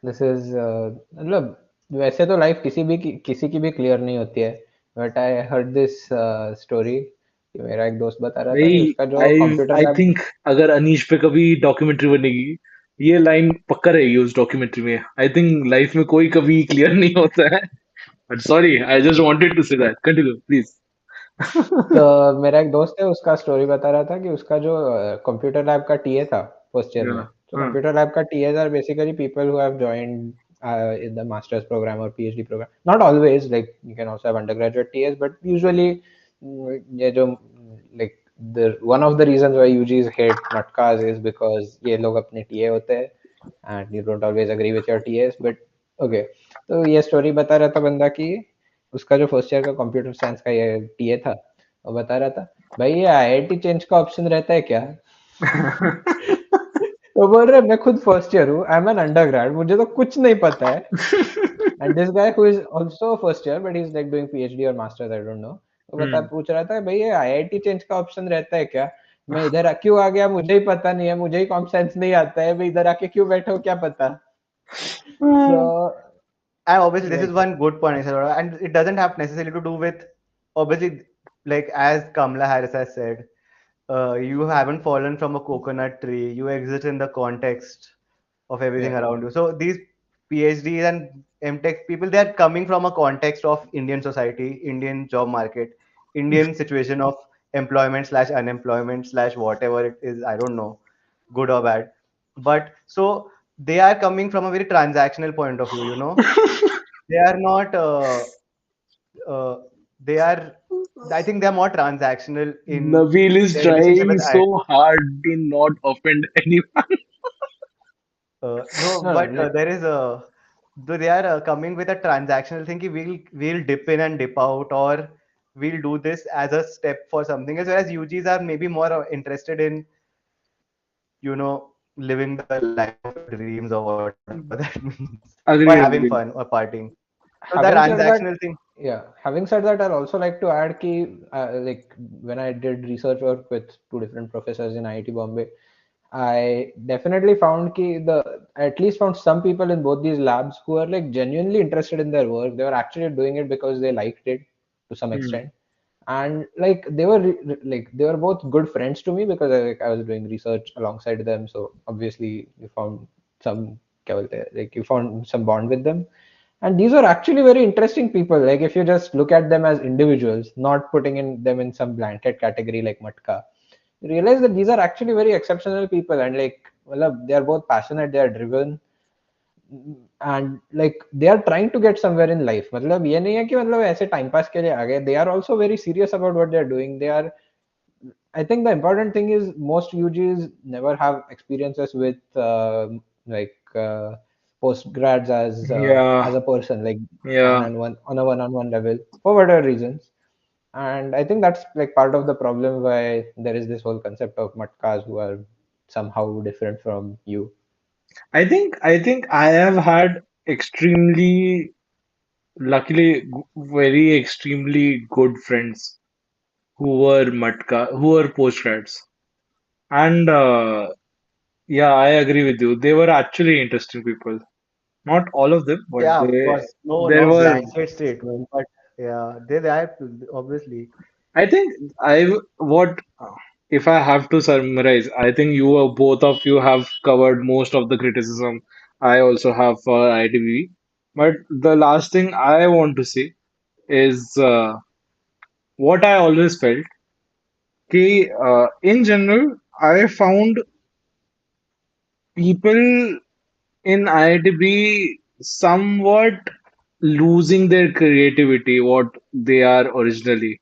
this is मतलब वैसे तो life किसी की भी clear नहीं होती है, but I heard this story कि मेरा एक दोस्त बता रहा था भाई, कि उसका जो आई कंप्यूटर आई लैब। थिंक अगर अनीश पे कभी डॉक्यूमेंट्री बनेगी, ये लाइन पक्का रहेगी उस डॉक्यूमेंट्री में। आई थिंक लाइफ में कोई कभी क्लियर नहीं होता है। But sorry, I just wanted to say that. Continue please. तो मेरा एक दोस्त है, उसका स्टोरी बता रहा था कि उसका जो कंप्यूटर लैब का टीए था फर्स्ट ईयर या। में, तो हाँ। कंप्यूटर लैब का TAs are basically people who have joined in the master's program or PhD program. Not always, like you can also have undergraduate TAs, but usually ये जो like the one of the reasons why UGs hate matkas is because ये लोग अपने TA होते हैं and you don't always agree with your TAs. But okay, तो ये story बता रहा था बंदा कि उसका जो फर्स्ट ईयर का कंप्यूटर साइंस का ये टीए था, वो बता रहा था भाई ये आईआईटी चेंज का ऑप्शन रहता है क्या। तो बोल रहे मैं खुद फर्स्ट ईयर हूँ, आई एम एन अंडरग्रेड, मुझे तो कुछ नहीं पता है। And this guy who is also first year but he is like doing PhD और मास्टर्स, आई डोंट नो, तो बता हम्म। पूछ रहा था भाई ये आईआईटी चेंज का ऑप्शन रहता है क्या। मैं इधर क्यों आ गया मुझे ही पता नहीं है, मुझे ही कॉम्प साइंस नहीं आता है, मैं इधर आके क्यों बैठा हूँ क्या पता। सो And obviously, this is like one good point, Isabella, and it doesn't have necessarily to do with obviously, like as Kamala Harris has said, you haven't fallen from a coconut tree. You exist in the context of everything yeah around you. So these PhDs and MTech people, they are coming from a context of Indian society, Indian job market, Indian situation of employment slash unemployment slash whatever it is. I don't know, good or bad. But so they are coming from a very transactional point of view. You know, they are not. uh, they are, I think they're more transactional in Nabil is their relationship trying with I. so hard to not offend anyone. No, No, no, but like there is a, though they are coming with a transactional thing. Ki we'll dip in and dip out, or we'll do this as a step for something else. Whereas UGs are maybe more interested in, living the life of your dreams or whatever that means, or having Agreed, fun agreed. or partying. So the having said that, transactional thing, yeah, having said that, I'd also like to add ki, like when I did research work with two different professors in IIT Bombay, I definitely found ki at least found some people in both these labs who are like genuinely interested in their work. They were actually doing it because they liked it to some Hmm. extent, and like they were like they were both good friends to me because I was doing research alongside them. So obviously you found some like you found some bond with them, and these are actually very interesting people. Like if you just look at them as individuals, not putting in them in some blanket category like Matka, you realize that these are actually very exceptional people. And like well, they are both passionate, they are driven, and like they are trying to get somewhere in life. मतलब ये नहीं है कि मतलब ऐसे time pass के लिए आ गए. They are also very serious about what they are doing. They are, I think the important thing is most UGs never have experiences with like postgrads Yeah, as a person, like yeah. on a one-on-one level for whatever reasons. And I think that's like part of the problem why there is this whole concept of matkas who are somehow different from you. I think I have had extremely, luckily, very extremely good friends who were postgrads. And yeah, I agree with you. They were actually interesting people. Not all of them, but yeah, of course, no, there no were. blanket statement, but yeah, they have to, obviously. I think what if I have to summarize, I think both of you have covered most of the criticism I also have for ITV. But the last thing I want to say is what I always felt. In general, I found people in IITB somewhat losing their creativity, what they are originally,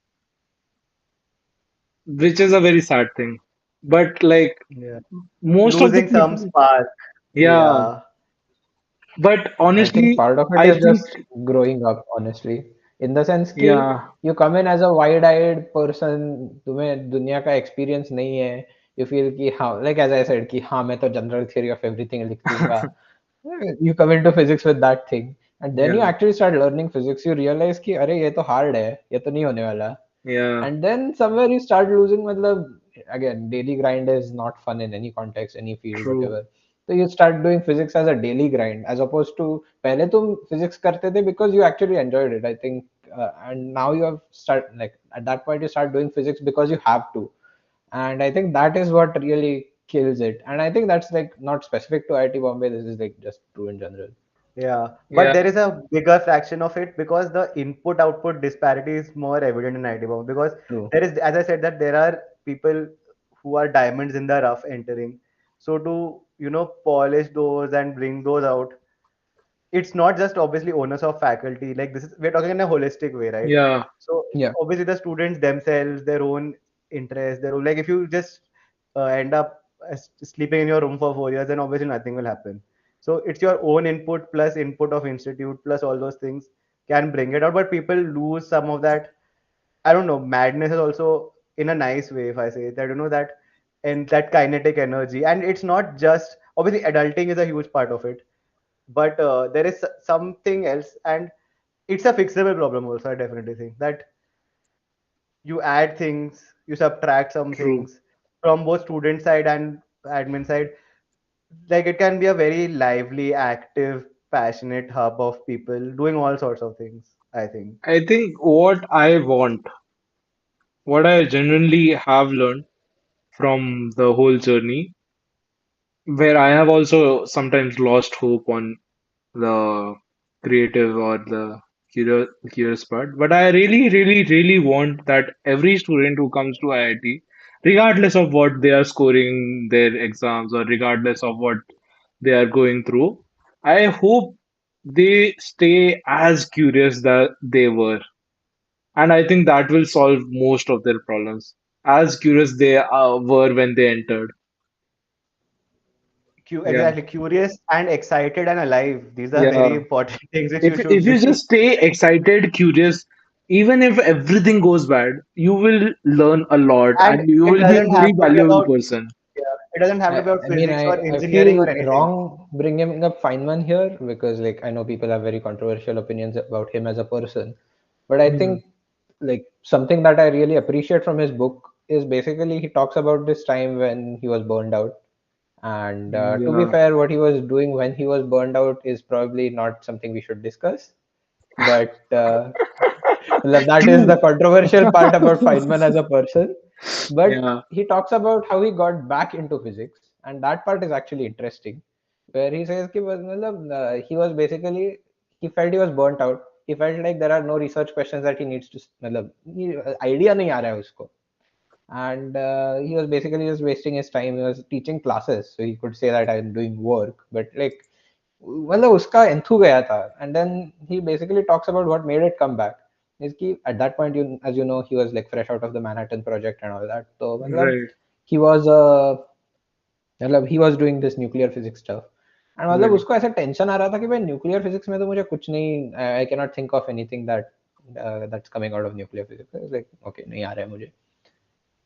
which is a very sad thing. But like Yeah, most of the losing some people, spark. yeah. Yeah, But I think honestly, part of it I is think, just growing up, honestly, in the sense कि yeah, you come in as a wide-eyed person, तुम्हें दुनिया का experience नहीं है, you feel कि हाँ, like as I said कि हाँ मैं तो general theory of everything लिख दूंगा. You come into physics with that thing, and then you yeah, actually start learning physics. You realize कि अरे ये तो hard है, ये तो नहीं होने वाला. yeah, And then somewhere you start losing, मतलब again daily grind is not fun in any context, any field, true. whatever. So you start doing physics as a daily grind as opposed to पहले तुम physics करते थे because you actually enjoyed it, I think. And now you have start like at that point you start doing physics because you have to, and I think that is what really kills it. And I think that's like not specific to IIT Bombay, this is like just true in general. yeah. But Yeah, there is a bigger fraction of it because the input output disparity is more evident in IT bomb, because True. there is, as I said, that there are people who are diamonds in the rough entering. So to, polish those and bring those out, it's not just obviously onus of faculty. Like this is, we're talking in a holistic way, right? yeah, So Yeah. obviously the students themselves, their own interests, their own, like if you just end up sleeping in your room for 4 years, then obviously nothing will happen. So it's your own input plus input of institute plus all those things can bring it out, but people lose some of that. I don't know, madness is also in a nice way, if I say it. I don't know that, and that kinetic energy. And it's not just, obviously adulting is a huge part of it, but there is something else, and it's a fixable problem also. I definitely think that you add things, you subtract some true. things from both student side and admin side. Like it can be a very lively, active, passionate hub of people doing all sorts of things, I think. I think what I genuinely have learned from the whole journey, where I have also sometimes lost hope on the creative or the curious part. But I really, really, really want that every student who comes to IIT, regardless of what they are scoring their exams or regardless of what they are going through, I hope they stay as curious that they were. And I think that will solve most of their problems. As curious they were when they entered. Yeah, Exactly, curious and excited and alive. These are very yeah. important things which you If should you be. just stay excited, curious, even if everything goes bad, you will learn a lot And and you it will be a doesn't have very to be valuable about, person. yeah, it doesn't have to be about I mean, physics or I engineering or feel anything. wrong bringing up Feynman here because like I know people have very controversial opinions about him as a person, but I Hmm. think like something that I really appreciate from his book is basically he talks about this time when he was burned out. And to be Yeah. fair, what he was doing when he was burned out is probably not something we should discuss. But that is the True. controversial part about Feynman as a person. But Yeah. he talks about how he got back into physics, and that part is actually interesting, where he says कि he was basically he felt he was burnt out. He felt like there are no research questions that he needs to मतलब idea नहीं आ रहा है उसको, and he was basically just wasting his time. He was teaching classes, so he could say that I'm doing work, but like मतलब उसका enthu गया था. And then he basically talks about what made it come back is कि at that point, you as you know, he was like fresh out of the Manhattan Project and all that, so मतलब Right. he was मतलब he was doing this nuclear physics stuff. And मतलब Right. उसको ऐसा tension आ रहा था कि भाई nuclear physics में तो मुझे कुछ नहीं, I can not think of anything that that's coming out of nuclear physics, like okay नहीं आ रहा है मुझे.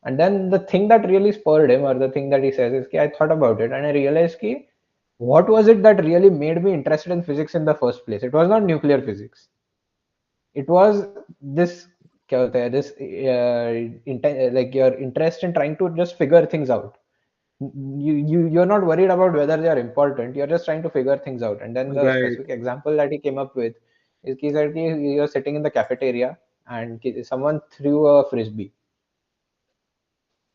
And then the thing that really spurred him, or the thing that he says, is कि I thought about it and I realized कि what was it that really made me interested in physics in the first place? It was not nuclear physics. It was this क्या होता है, this like your interest in trying to just figure things out. You're not worried about whether they are important. You're just trying to figure things out. And then the Right. specific example that he came up with is कि that you're sitting in the cafeteria and someone threw a frisbee,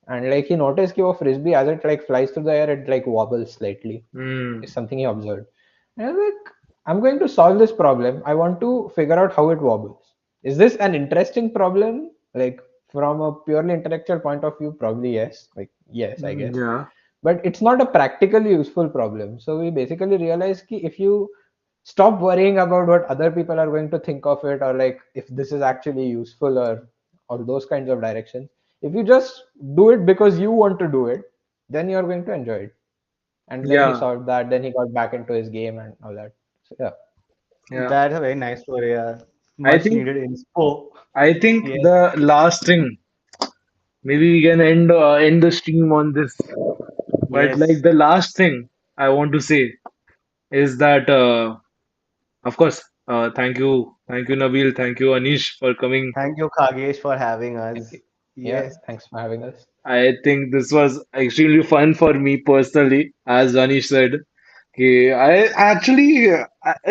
and like he noticed कि वो frisbee as it like flies through the air, it like wobbles slightly, is Hmm. something he observed. And I was like, I'm going to solve this problem. I want to figure out how it wobbles. Is this an interesting problem? Like from a purely intellectual point of view, probably yes. Like yes, I guess. Yeah. But it's not a practically useful problem. So we basically realized that if you stop worrying about what other people are going to think of it, or like if this is actually useful, or all those kinds of directions, if you just do it because you want to do it, then you're going to enjoy it. And then he Yeah. solved that, then he got back into his game and all that. So yeah. Yeah. That's a very nice story. Yeah. I Much think needed inspo. I think Yes. the last thing, maybe we can end the stream on this. But like Yes. the last thing I want to say is that of course, thank you Nabil, thank you Anish for coming. Thank you, Khagesh, for having Thank you. us. Yeah, Yes. thanks for having us. I think this was extremely fun for me personally, as Anish said. Okay, I actually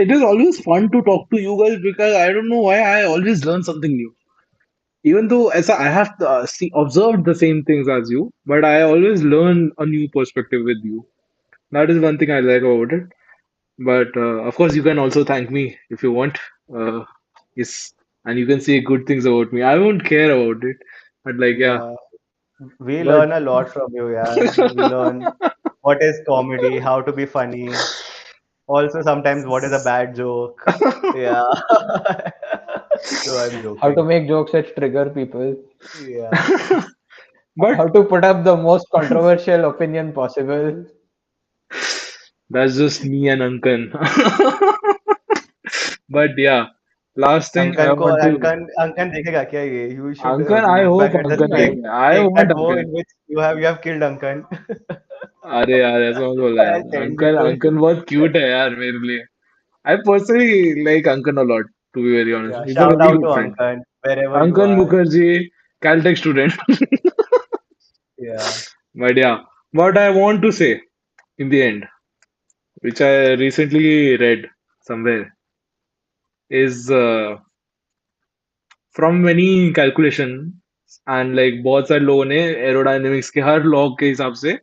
it is always fun to talk to you guys because I don't know why I always learn something new. Even though as I have observed the same things as you, but I always learn a new perspective with you. That is one thing I like about it. But of course, you can also thank me if you want. Uh, yes, and you can say good things about me. I won't care about it. But like, yeah. Yeah. We But learn a lot from you. Yeah. We learn what is comedy, how to be funny. Also, sometimes what is a bad joke. Yeah. No, I'm How to joking. make jokes that trigger people. Yeah. but How to put up the most controversial opinion possible. that's just me and Ankan. But yeah, last thing I want to. अंकन देखेगा क्या ये? You should Ankan, I look hope back at the Ankan snake, आएगा. I want that bow Ankan. in which you have killed Ankan. अरे यार ऐसा मत बोला I'll यार. send you अंकन to अंकन बहुत cute है यार मेरे लिए. I personally like Ankan a lot, to be very honest. yeah. He's a Shout very out to good friend. Ankan wherever you Ankan are. Mukherjee, Caltech student. Yeah. But yeah, what I want to say in the end, which I recently read somewhere, is from many calculation and like बहुत सारे लोगों ने aerodynamics के हर log के हिसाब से,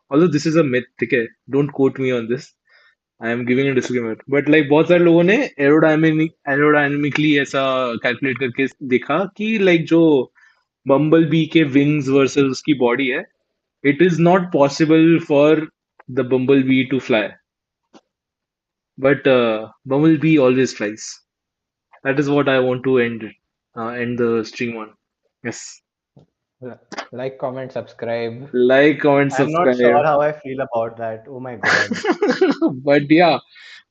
although this is a myth, ठीक है, don't quote me on this. I am giving a disclaimer. But like बहुत सारे लोगों ने aerodynamically ऐसा calculate करके देखा कि like जो बम्बल बी के विंग्स वर्सेस उसकी बॉडी है, it is not possible for the bumblebee to fly, but bumblebee always flies. That is what I want to end it. end the stream on. Yes. Like, comment, subscribe. Like, comment, I'm not sure subscribe. how I feel about that. Oh my God. But yeah,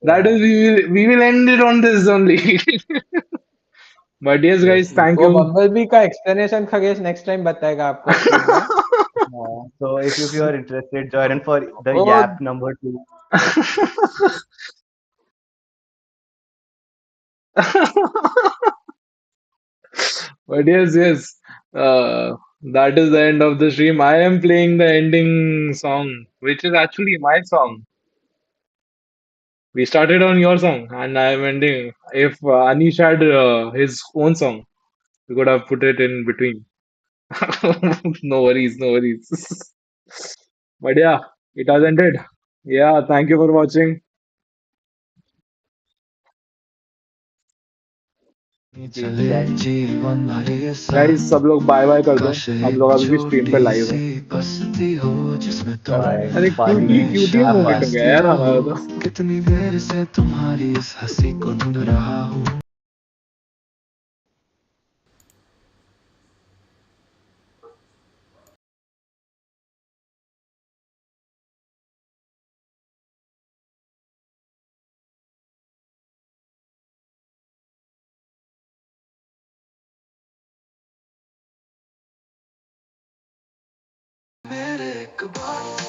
that Yeah. is we will end it on this only. But yes, Yes. guys, thank वो you. Bumblebee का explanation Khagesh next time बताएगा आपको stream में. So if you are interested, join in for the वो Yap number 2. But yes, yes. That is the end of the stream. I am playing the ending song, which is actually my song. We started on your song, and I am ending. If Anish had his own song, we could have put it in between. No worries, no worries. But yeah, it has ended. Yeah, thank you for watching. Peace, guys. जीवन भरे guys सब लोग bye bye कर दो. काश हम एक लोग अभी भी स्ट्रीम पे छोटी लाइव है. सी बस्ती हो जिसमें Bye तुम bye. अरे Party. क्यूटी क्यूटी हमेशा Have मोमेंट fun. हो गया हंसते यार रहो हमारा तो. कितनी देर से तुम्हारी इस हंसी को ढूंढ रहा हूँ मेरे एक बात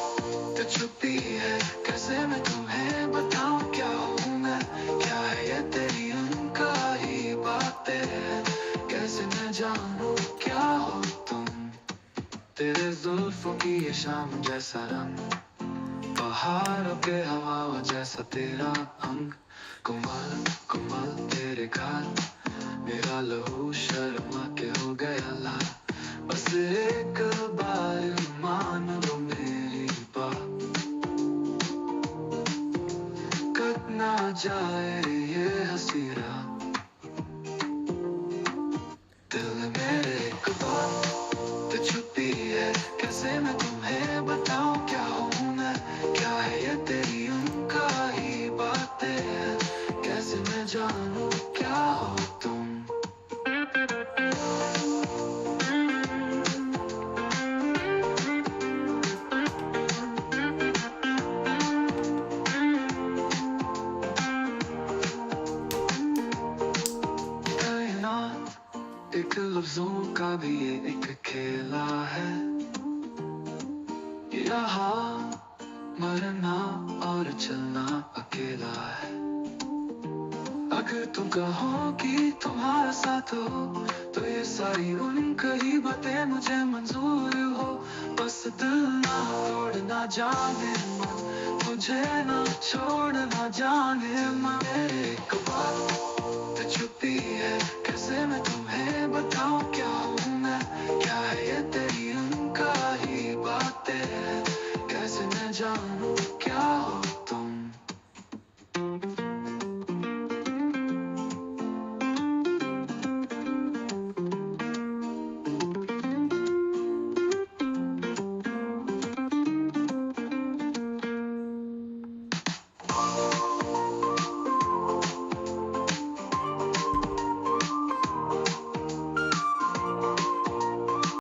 तो छुपी है कैसे मैं तुम्हें बताऊं क्या हूँ मैं क्या है ये तेरी अनकही बातें हैं कैसे मैं जानूं क्या हो तुम तेरे जुल्फों की ये शाम जैसा रंग पहाड़ों के हवाओं जैसा तेरा अंग कुमल कुमल तेरे गाल मेरा लहू शर्मा के हो गया लाल बस एक बार मान लो मेरी बात कट ना जाए ये हंसी रात दिल में मेरे एक बात तो छुपी है कैसे मैं तुम्हें बताऊं क्या हूँ मैं क्या है ये तेरी अनकही बातें हैं कैसे मैं जानूं क्या हो तुम कायनात एक लफ्जों का भी ये एक खेला है यहाँ मरना और चलना अकेला है अगर तुम कहो कि तुम्हारा साथ हो तो ये सारी उनकी बातें मुझे मंजूर हो बस दिल ना तोड़ना जाने मन मुझे ना छोड़ना जाने मन मेरे एक बात तो छुपी है कैसे मैं तुम्हें बताऊं क्या